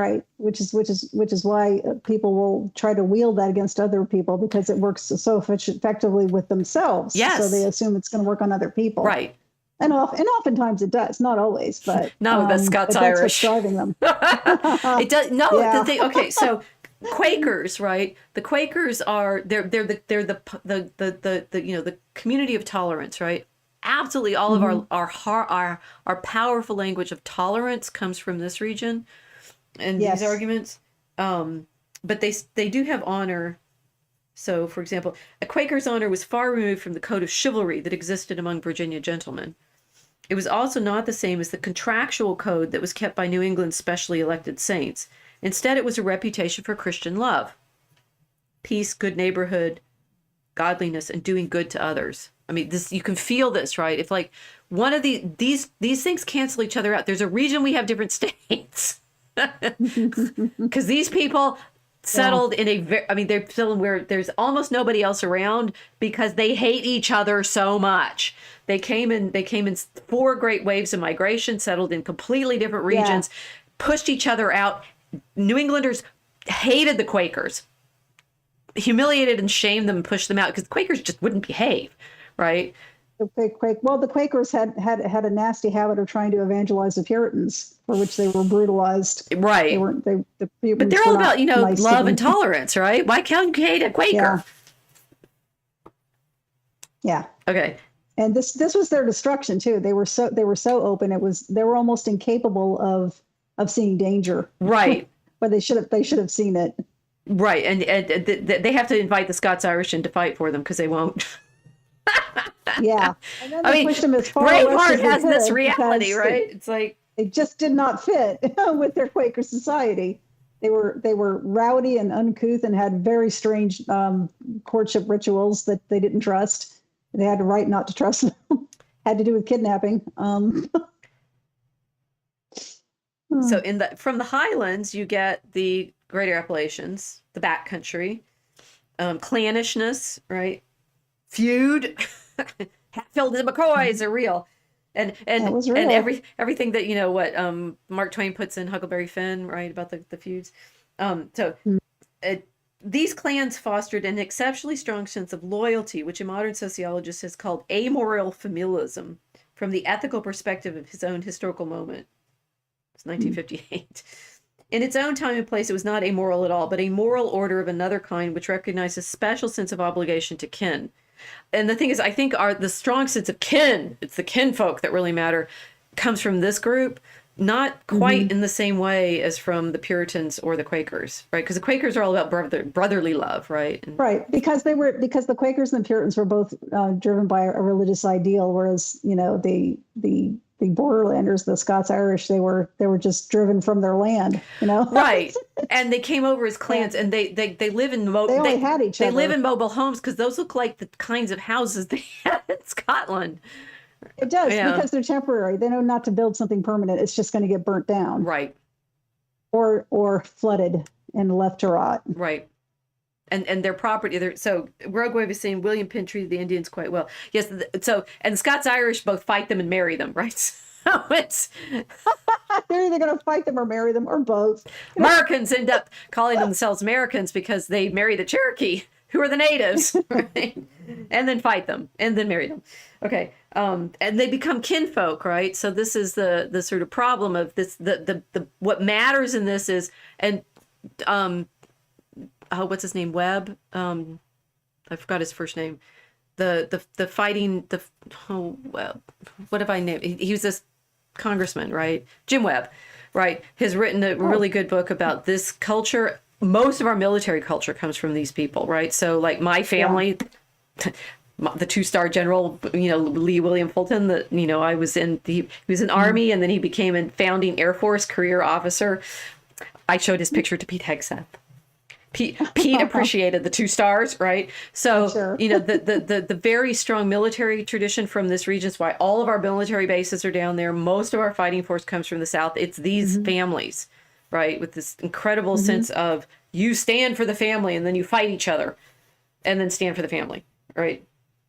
right? Which is why people will try to wield that against other people, because it works so effectively with themselves. Yes. So they assume it's going to work on other people. Right. And oftentimes it does, not always, but no, that's Scots but Irish. That's what's driving them. It does. No, Yeah. Okay, so Quakers, right? The Quakers are they're the you know, the community of tolerance, right? Absolutely, all of our powerful language of tolerance comes from this region, and Yes. these arguments. But they do have honor. So, for example, a Quaker's honor was far removed from the code of chivalry that existed among Virginia gentlemen. It was also not the same as the contractual code that was kept by New England's specially elected saints. Instead, it was a reputation for Christian love, peace, good neighborhood, godliness, and doing good to others. I mean, this, you can feel this, right? If like one of these things cancel each other out. There's a reason we have different states, because these people settled in they're still where there's almost nobody else around, because they hate each other so much. They came in 4 great waves of migration, settled in completely different regions, pushed each other out. New Englanders hated the Quakers, humiliated and shamed them and pushed them out, because the Quakers just wouldn't behave, right? The Quakers had a nasty habit of trying to evangelize the Puritans, for which they were brutalized. Right. But they're all about, nice love and tolerance, right? Why can't you hate a Quaker? Yeah. Okay. And this was their destruction too. They were so open. They were almost incapable of seeing danger. Right. But they should have seen it. Right. And they have to invite the Scots Irish in to fight for them, because they won't. Yeah. And then they pushed them as far Braveheart has this reality, right? It's like it just did not fit with their Quaker society. They were rowdy and uncouth and had very strange courtship rituals that they didn't trust. They had a right not to trust them. Had to do with kidnapping. So from the Highlands, you get the Greater Appalachians, the backcountry, clannishness, right? Feud. Hatfield and McCoys are real. And real. And everything that, what Mark Twain puts in Huckleberry Finn, right, about the feuds. These clans fostered an exceptionally strong sense of loyalty, which a modern sociologist has called amoral familialism, from the ethical perspective of his own historical moment. It's 1958. In its own time and place, it was not amoral at all, but a moral order of another kind, which recognized a special sense of obligation to kin. And the thing is, I think the strong sense of kin, it's the kinfolk that really matter, comes from this group, not quite in the same way as from the Puritans or the Quakers, right? Because the Quakers are all about brotherly love, right? Right, because the Quakers and the Puritans were both driven by a religious ideal, whereas the Borderlanders, the Scots Irish, they were just driven from their land, Right. And they came over as clans, and they live in they had each other. They live in mobile homes, because those look like the kinds of houses they had in Scotland. It does, because they're temporary. They know not to build something permanent. It's just going to get burnt down. Right. Or flooded and left to rot. Right. And their property. So Rogue Wave is saying William Penn treated the Indians quite well. Yes. And the Scots Irish both fight them and marry them, right? So it's they're either going to fight them or marry them, or both. Americans end up calling themselves Americans because they marry the Cherokee, who are the natives, right? And then fight them and then marry them. Okay. And they become kinfolk, right? So this is the sort of problem of this. The what matters in this is, and what's his name? Webb. I forgot his first name. The fighting what have I named? He was this congressman, right? Jim Webb, right? Has written a really good book about this culture. Most of our military culture comes from these people, right? So like my family, the 2-star general, Lee William Fulton, that, I was in, he was in Army, and then he became a founding Air Force career officer. I showed his picture to Pete Hegseth. Pete appreciated the 2 stars, right? So, sure. The very strong military tradition from this region is why all of our military bases are down there. Most of our fighting force comes from the South. It's these families, right? With this incredible sense of you stand for the family and then you fight each other and then stand for the family, right?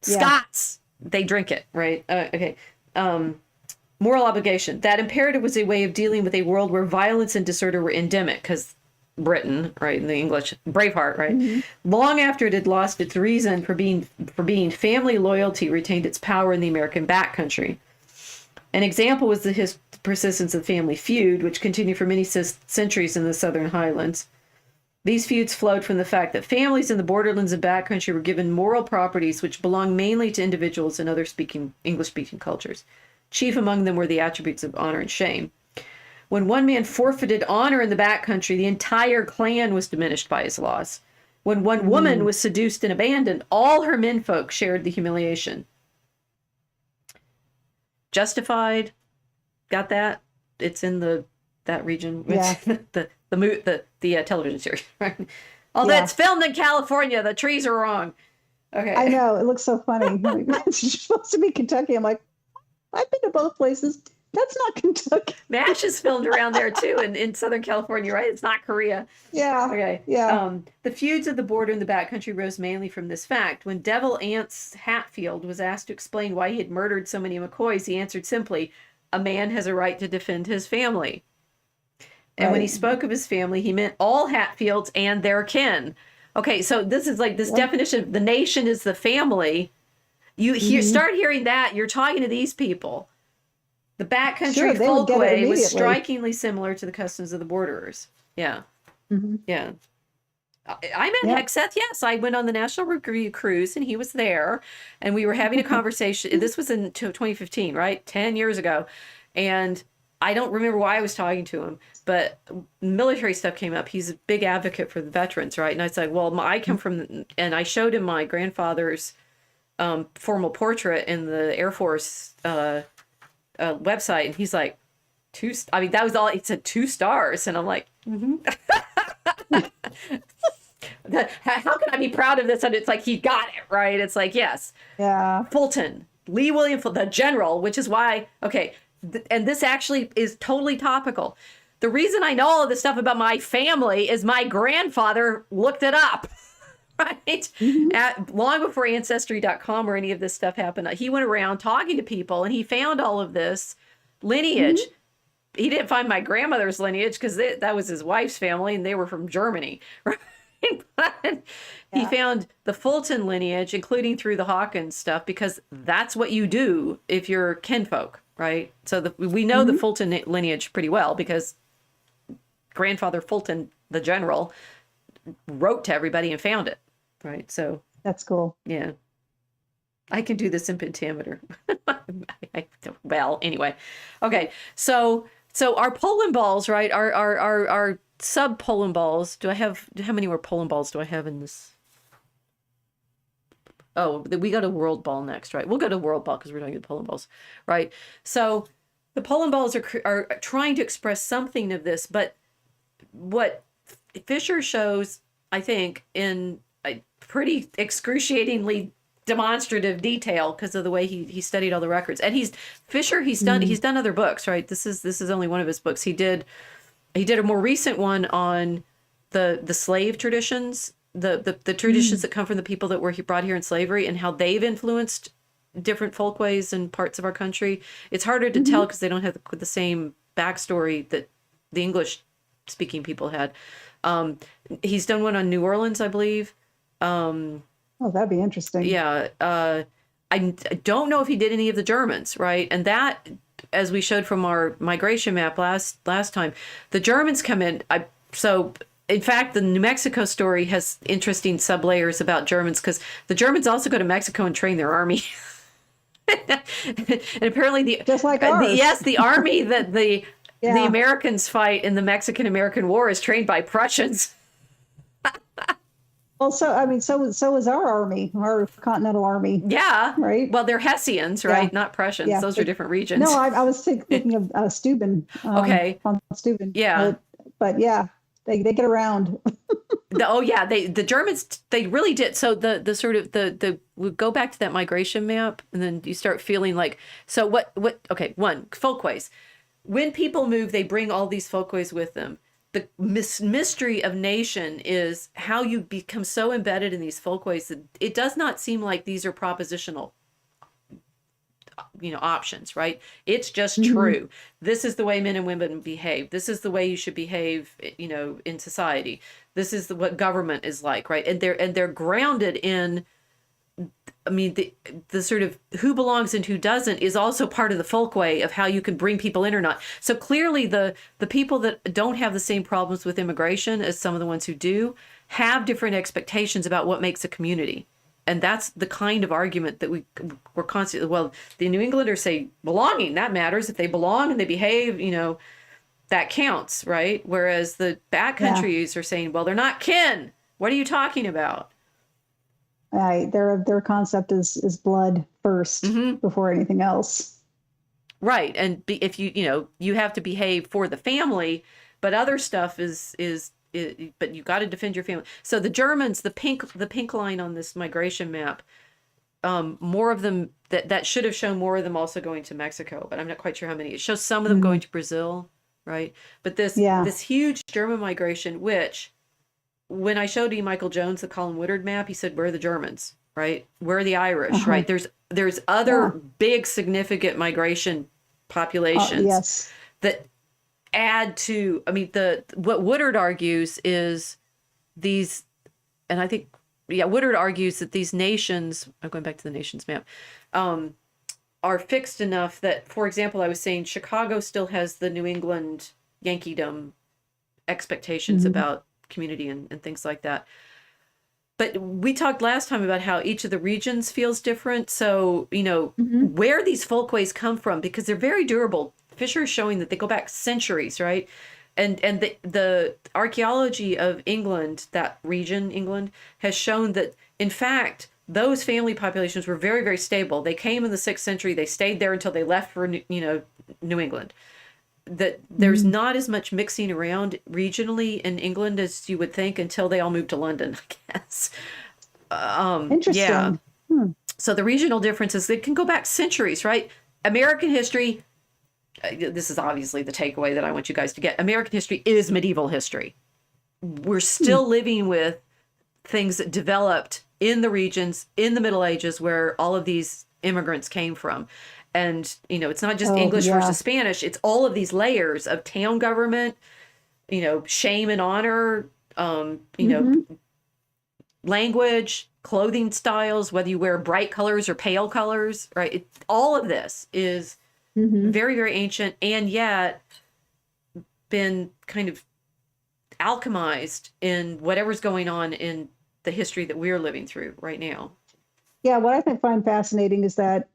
Yeah. Scots, they drink it, right? Okay. Moral obligation. That imperative was a way of dealing with a world where violence and disorder were endemic, because Britain, right, in the English Braveheart, right? Mm-hmm. Long after it had lost its reason for being, family loyalty retained its power in the American backcountry. An example was the persistence of family feud, which continued for many centuries in the Southern Highlands. These feuds flowed from the fact that families in the borderlands and backcountry were given moral properties which belonged mainly to individuals in other English-speaking cultures. Chief among them were the attributes of honor and shame. When one man forfeited honor in the backcountry, the entire clan was diminished by his loss. When one woman was seduced and abandoned, all her menfolk shared the humiliation. Justified, got that? It's in that region. Yeah. the television series, right? Although it's filmed in California, the trees are wrong. Okay. I know, it looks so funny. It's supposed to be Kentucky. I'm like, I've been to both places. That's not Kentucky. MASH is filmed around there too, in Southern California, right? It's not Korea. Yeah. Okay. Yeah. The feuds of the border and the backcountry rose mainly from this fact. When Devil Anse Hatfield was asked to explain why he had murdered so many McCoys, he answered simply, "A man has a right to defend his family." And when he spoke of his family, he meant all Hatfields and their kin. Okay, so this is like this definition of the nation is the family. You start hearing that, you're talking to these people. The backcountry folkway was strikingly similar to the customs of the borderers. Yeah. Mm-hmm. Yeah. I met Hexeth, yes. I went on the National Review cruise and he was there and we were having a conversation. This was in 2015, right? 10 years ago. And I don't remember why I was talking to him, but military stuff came up. He's a big advocate for the veterans, right? And I said, well, I come from, and I showed him my grandfather's formal portrait in the Air Force website. And he's like, that was all, it said 2 stars. And I'm like, how can I be proud of this? And it's like, he got it, right? It's like, yes. Yeah. Fulton, Lee William Fulton, the general, which is why, okay, and this actually is totally topical. The reason I know all of this stuff about my family is my grandfather looked it up, right? Long before Ancestry.com or any of this stuff happened, he went around talking to people and he found all of this lineage. He didn't find my grandmother's lineage because that was his wife's family and they were from Germany, right? But he found the Fulton lineage, including through the Hawkins stuff, because that's what you do if you're kinfolk, right? So we know the Fulton lineage pretty well because grandfather Fulton, the general, wrote to everybody and found it, right? So that's cool. Yeah. I can do this in pentameter. Well, anyway. Okay. So our Polandballs, right? Our sub Polandballs. How many more Polandballs do I have in this? Oh, we go to World Ball next, right? We'll go to World Ball because we're doing the Polandballs, right? So the Polandballs are trying to express something of this, but what Fisher shows, I think, in a pretty excruciatingly demonstrative detail because of the way he studied all the records. And he's done other books, right? This is only one of his books. He did a more recent one on the slave traditions, the traditions that come from the people that were brought here in slavery and how they've influenced different folkways and parts of our country. It's harder to tell because they don't have the same backstory that the English speaking people had. He's done one on New Orleans, I believe. Oh, that'd be interesting. Yeah. I don't know if he did any of the Germans, right? And that, as we showed from our migration map last time, the Germans come in. So in fact, the New Mexico story has interesting sublayers about Germans because the Germans also go to Mexico and train their army. And apparently just like ours. The army that the Americans fight in the Mexican-American War is trained by Prussians. Well, so is our army, our Continental Army. Yeah. Right. Well, they're Hessians, right? Yeah. Not Prussians. Yeah. Those are different regions. No, I was thinking of Steuben. Okay. Steuben. Yeah. But yeah, they get around. The Germans, they really did. So the sort of we go back to that migration map and then you start feeling like, so what, okay, one, folkways. When people move, they bring all these folkways with them. The mystery of nation is how you become so embedded in these folkways that it does not seem like these are propositional options, right? It's just true. This is the way men and women behave. This is the way you should behave, in society. This is what government is like, right? And they're grounded in, I mean, the sort of who belongs and who doesn't is also part of the folkway of how you can bring people in or not. So clearly the people that don't have the same problems with immigration as some of the ones who do have different expectations about what makes a community. And that's the kind of argument that we're constantly, well, the New Englanders say belonging, that matters. If they belong and they behave, that counts, right? Whereas the backcountries are saying, well, they're not kin. What are you talking about? Right. Their concept is blood first before anything else. Right. And if you have to behave for the family, but other stuff is but you got to defend your family. So the Germans, the pink line on this migration map, more of them that should have shown more of them also going to Mexico, but I'm not quite sure how many. It shows some of them going to Brazil, right? But this huge German migration, which when I showed E. Michael Jones the Colin Woodard map, he said, "Where are the Germans? Right? Where are the Irish? Right? There's other big significant migration populations that add to. I mean, what Woodard argues is these, and I think Woodard argues that these nations. I'm going back to the nations map. Are fixed enough that, for example, I was saying Chicago still has the New England Yankeedom expectations about community and things like that. But we talked last time about how each of the regions feels different. So, where these folkways come from, because they're very durable. Fisher is showing that they go back centuries, right? And the archaeology of England, that region, England, has shown that, in fact, those family populations were very, very stable. They came in the 6th century. They stayed there until they left for, New England. That there's not as much mixing around regionally in England as you would think until they all moved to London, I guess. Interesting. Yeah. So the regional differences, they can go back centuries, right? American history, this is obviously the takeaway that I want you guys to get. American history is medieval history. We're still living with things that developed in the regions in the Middle Ages where all of these immigrants came from. And, it's not just English versus Spanish. It's all of these layers of town government, shame and honor, language, clothing styles, whether you wear bright colors or pale colors, right? All of this is very, very ancient and yet been kind of alchemized in whatever's going on in the history that we're living through right now. Yeah, what I find fascinating is that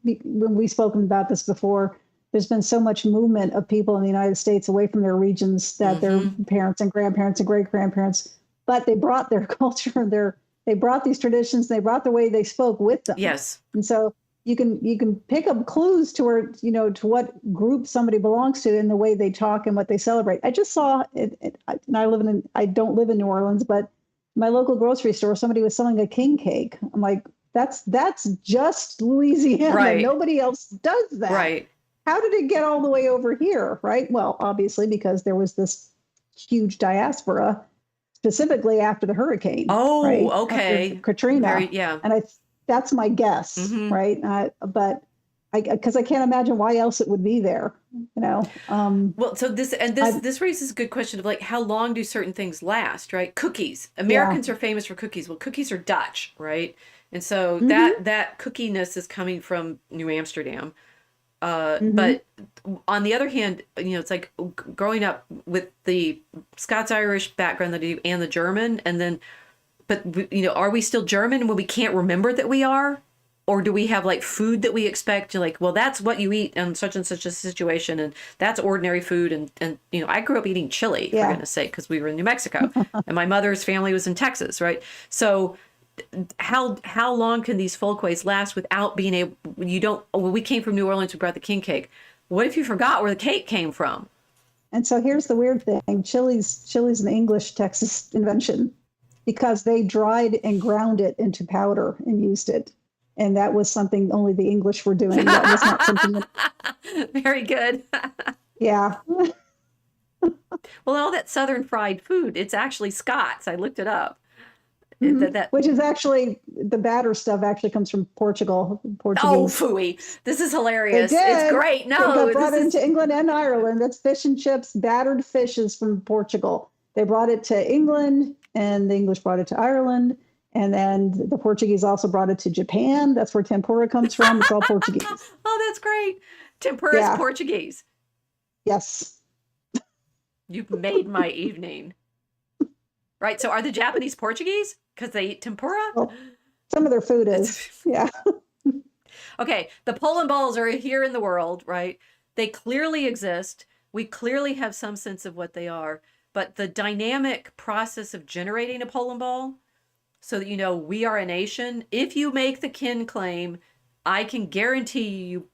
when we've spoken about this before, there's been so much movement of people in the United States away from their regions that their parents and grandparents and great-grandparents, but they brought their culture and they brought these traditions, they brought the way they spoke with them. Yes. And so you can pick up clues to where, to what group somebody belongs to in the way they talk and what they celebrate. I just saw it, and I don't live in New Orleans, but my local grocery store, somebody was selling a king cake. I'm like, that's just Louisiana. Right. Nobody else does that. Right. How did it get all the way over here? Right. Well, obviously, because there was this huge diaspora specifically after the hurricane. Oh, right? okay. After Katrina. And that's my guess. Right. But because I can't imagine why else it would be there, Well, so this raises a good question of like, how long do certain things last, right? Cookies. Americans are famous for cookies. Well, cookies are Dutch, right? And so that cookiness is coming from New Amsterdam. But on the other hand, it's like growing up with the Scots-Irish background that I do and the German, and then, but are we still German when we can't remember that we are? Or do we have like food that we expect to like, well, that's what you eat in such and such a situation, and that's ordinary food. And I grew up eating chili, for goodness sake, because we were in New Mexico, and my mother's family was in Texas, right? So how long can these folkways last without being able? We came from New Orleans, we brought the king cake. What if you forgot where the cake came from? And so here's the weird thing: chili's an English Texas invention because they dried and ground it into powder and used it. And that was something only the English were doing. That was not something Very good. Yeah. Well, all that Southern fried food, it's actually Scots. I looked it up. Which is actually the batter stuff actually comes from Portugal. Oh, Portuguese. phooey. This is They hilarious. did. It's great. It No, got brought this is into England and Ireland. That's fish and chips, battered fishes from Portugal. They brought it to England, and the English brought it to Ireland, and then the Portuguese also brought it to Japan. That's where tempura comes from. It's all Portuguese. oh, that's great. Tempura's Yeah. Portuguese. Yes. You've made my evening. Right. So are the Japanese Portuguese? Because they eat tempura? Well, some of their food is. Yeah. Okay. The Polandballs are here in the world, right? They clearly exist. We clearly have some sense of what they are. But the dynamic process of generating a Polandball, so that you know we are a nation, if you make the kin claim, I can guarantee you,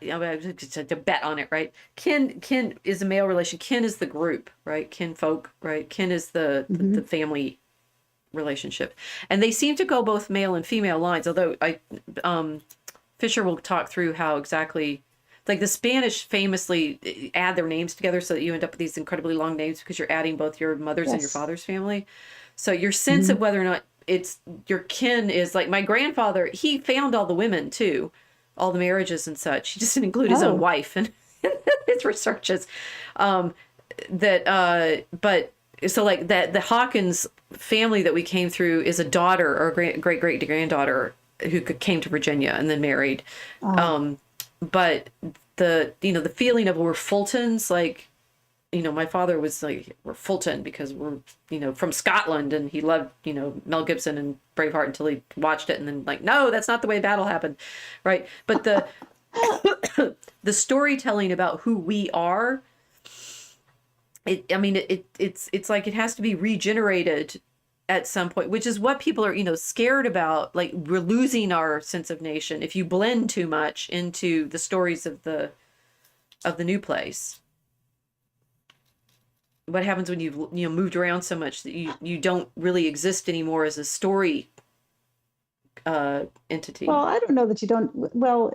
it's a bet on it, right? Kin is a male relation. Kin is the group, right? Kinfolk, right? Kin is the family relationship, and they seem to go both male and female lines. Although Fisher will talk through how exactly, like the Spanish famously add their names together so that you end up with these incredibly long names because you're adding both your mother's and your father's family. So your sense of whether or not it's your kin is like my grandfather, he found all the women too, all the marriages and such. He just didn't include his own wife in his researches. But so like that the Hawkins family that we came through is a daughter or great great granddaughter who came to Virginia and then married. But the the feeling of we're Fultons, like my father was like, we're Fulton because we're from Scotland, and he loved Mel Gibson and Braveheart until he watched it and then like, no, that's not the way battle happened, right? But the the storytelling about who we are, it's like it has to be regenerated at some point, which is what people are scared about. Like, we're losing our sense of nation if you blend too much into the stories of the new place. What happens when you've moved around so much that you don't really exist anymore as a story entity? Well, I don't know that you don't. Well,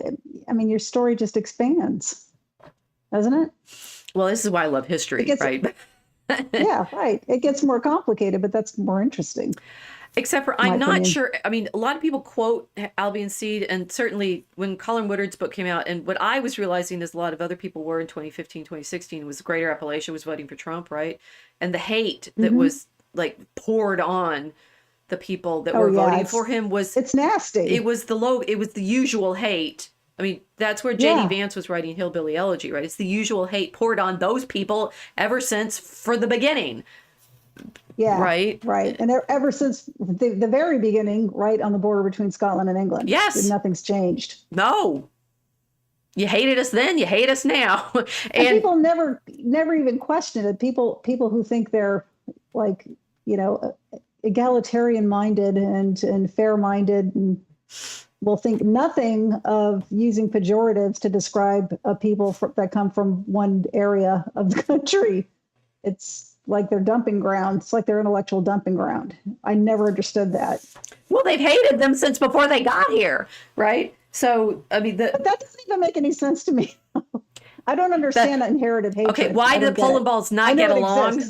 I mean, your story just expands, doesn't it? Well, this is why I love history, right? Yeah, right. It gets more complicated, but that's more interesting. Except for, I'm not sure. I mean, a lot of people quote Albion Seed, and certainly when Colin Woodard's book came out, and what I was realizing, as a lot of other people were in 2015, 2016, was Greater Appalachia was voting for Trump, right? And the hate that was like poured on the people that were voting for him it's nasty. It was the usual hate. I mean, that's where J.D. Vance was writing Hillbilly Elegy, right? It's the usual hate poured on those people ever since for the beginning. Yeah. Right. And ever since the very beginning, right on the border between Scotland and England. Yes. Nothing's changed. No. You hated us then, you hate us now. and people never even question it. People who think they're like, egalitarian minded and fair minded and will think nothing of using pejoratives to describe a people that come from one area of the country. It's like their dumping ground. It's like their intellectual dumping ground. I never understood that. Well, they've hated them since before they got here, right? So, I mean, but that doesn't even make any sense to me. I don't understand that inherited hatred. Okay, why do the Polandballs not get along?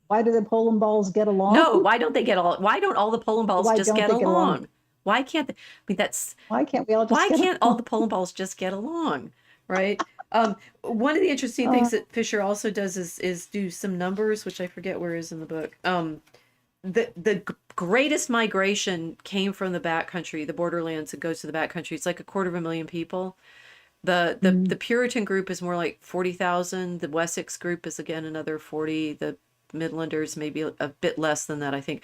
Why do the Polandballs get along? No, why don't they get along? Why don't all the Polandballs just get along? Why can't they? I mean, why can't we all just why can't all the Polandballs just get along, right? One of the interesting things that Fisher also does is do some numbers, which I forget where is in the book. The greatest migration came from the backcountry, the borderlands. It goes to the backcountry. It's like 250,000 people. The Puritan group is more like 40,000. The Wessex group is again another 40. The Midlanders maybe a bit less than that, I think.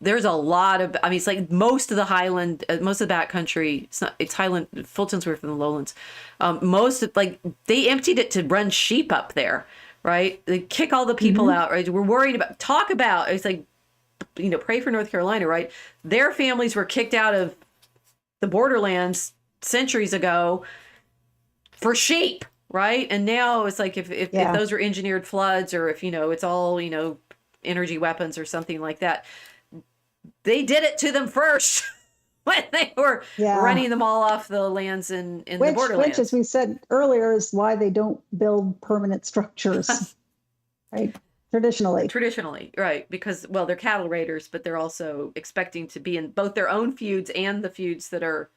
There's a lot of, I mean, it's like most of the Highland, most of the backcountry, it's Highland, Fultons were from the lowlands. They emptied it to run sheep up there, right? They kick all the people out, right? We're worried about, it's like, pray for North Carolina, right? Their families were kicked out of the borderlands centuries ago for sheep, right? And now it's like, if those were engineered floods, or if, it's all, energy weapons or something like that, they did it to them first when they were running them all off the lands in the borderlands. Which, as we said earlier, is why they don't build permanent structures, right? Traditionally, right? Because, well, they're cattle raiders, but they're also expecting to be in both their own feuds and the feuds that are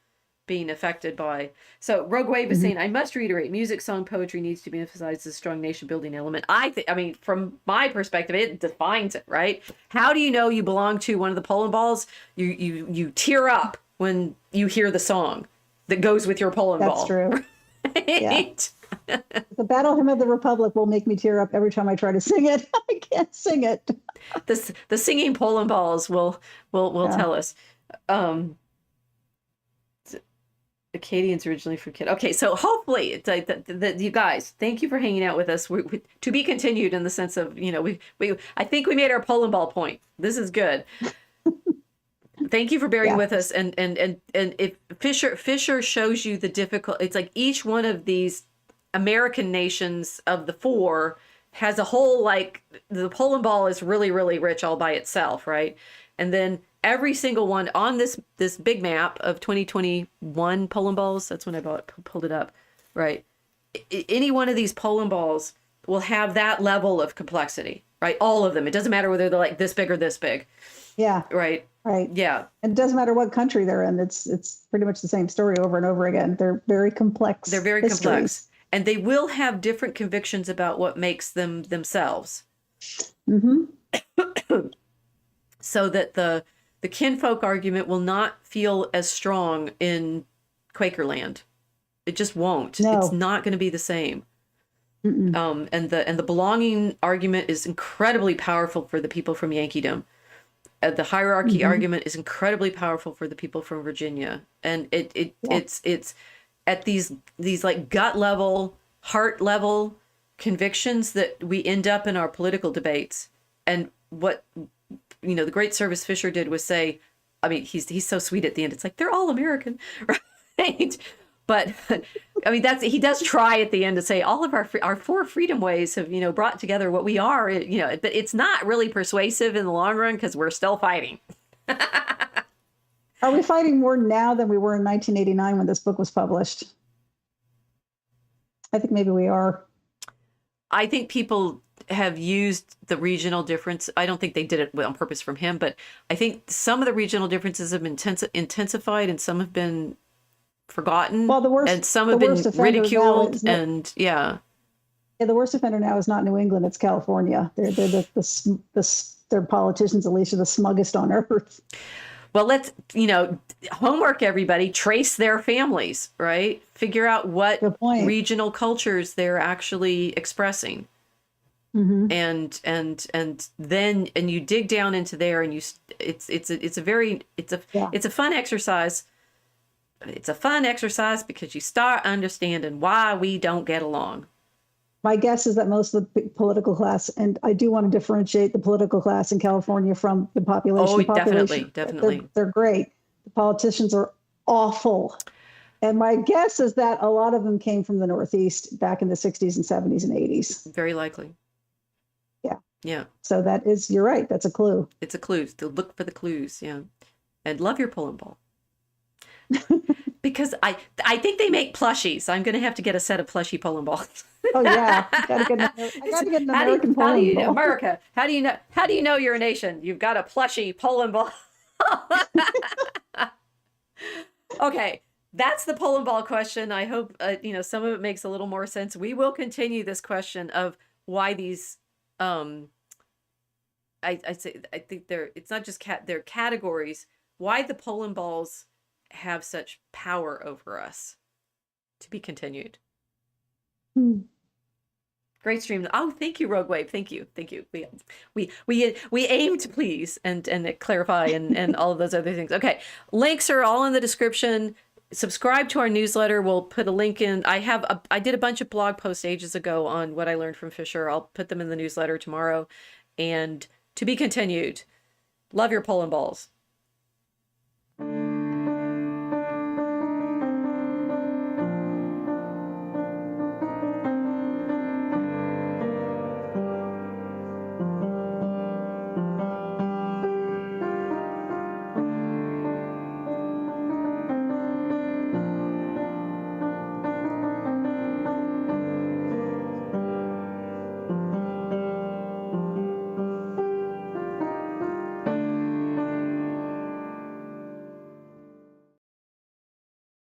being affected by. So Rogue Wave is saying, I must reiterate, music, song, poetry needs to be emphasized as a strong nation building element. I mean, from my perspective, it defines it, right? How do you know you belong to one of the Polandballs? You tear up when you hear the song that goes with your Poland That's ball. true. Right? Yeah. The Battle Hymn of the Republic will make me tear up every time I try to sing it. I can't sing it. The singing Polandballs will tell us. Acadians originally from Kid. Okay, so hopefully it's like that you guys, thank you for hanging out with us. We, to be continued in the sense of, you know, we I think we made our Polandball point. This is good. Thank you for bearing with us. And if Fisher shows you the difficult, it's like each one of these American nations of the four has a whole, like, the Polandball is really, really rich all by itself, right? And then every single one on this big map of 2021 Polandballs, that's when I pulled it up, right? Any one of these Polandballs will have that level of complexity, right? All of them. It doesn't matter whether they're like this big or this big. Yeah. Right. Right. Yeah. And it doesn't matter what country they're in. It's pretty much the same story over and over again. They're very complex. They're very histories. complex. And they will have different convictions about what makes them themselves. So that the kinfolk argument will not feel as strong in Quakerland. It just won't. No. It's not going to be the same. And the belonging argument is incredibly powerful for the people from Yankeedom. The hierarchy argument is incredibly powerful for the people from Virginia. And it's at these like gut level, heart level convictions that we end up in our political debates. And what, you know, the great service Fisher did was say, I mean, he's so sweet at the end. It's like, they're all American, right? But I mean, he does try at the end to say all of our four freedom ways have, you know, brought together what we are, you know, but it's not really persuasive in the long run because we're still fighting. Are we fighting more now than we were in 1989 when this book was published? I think maybe we are. I think people have used the regional difference. I don't think they did it on purpose from him, but I think some of the regional differences have been intensified and some have been forgotten. Well, and some have been ridiculed. And yeah, the worst offender now is not New England; it's California. Their politicians, at least, are the smuggest on earth. Well, let's, you know, homework, everybody. Trace their families, right? Figure out what regional cultures they're actually expressing. And then you dig down into there, and it's a fun exercise. It's a fun exercise because you start understanding why we don't get along. My guess is that most of the political class, and I do want to differentiate the political class in California from the population. Oh, definitely. They're great. The politicians are awful. And my guess is that a lot of them came from the Northeast back in the 60s and 70s and 80s. Very likely. Yeah. Yeah. So you're right. That's a clue. It's a clue. To look for the clues. Yeah. And love your Polandball. Because I think they make plushies. I'm going to have to get a set of plushie Polandballs. Oh yeah, I gotta get an American Polandball. America. How do you know you're a nation? You've got a plushie Polandball. Okay, that's the Polandball question. I hope some of it makes a little more sense. We will continue this question of why these. I think it's not just they're categories. Why the Polandballs have such power over us. To be continued. Great stream. Oh, thank you, Rogue Wave. Thank you. We aim to please and clarify and all of those other things. Okay, links are all in the description. Subscribe to our newsletter. We'll put a link in. I did a bunch of blog posts ages ago on what I learned from Fisher. I'll put them in the newsletter tomorrow. And to be continued. Love your Polandballs.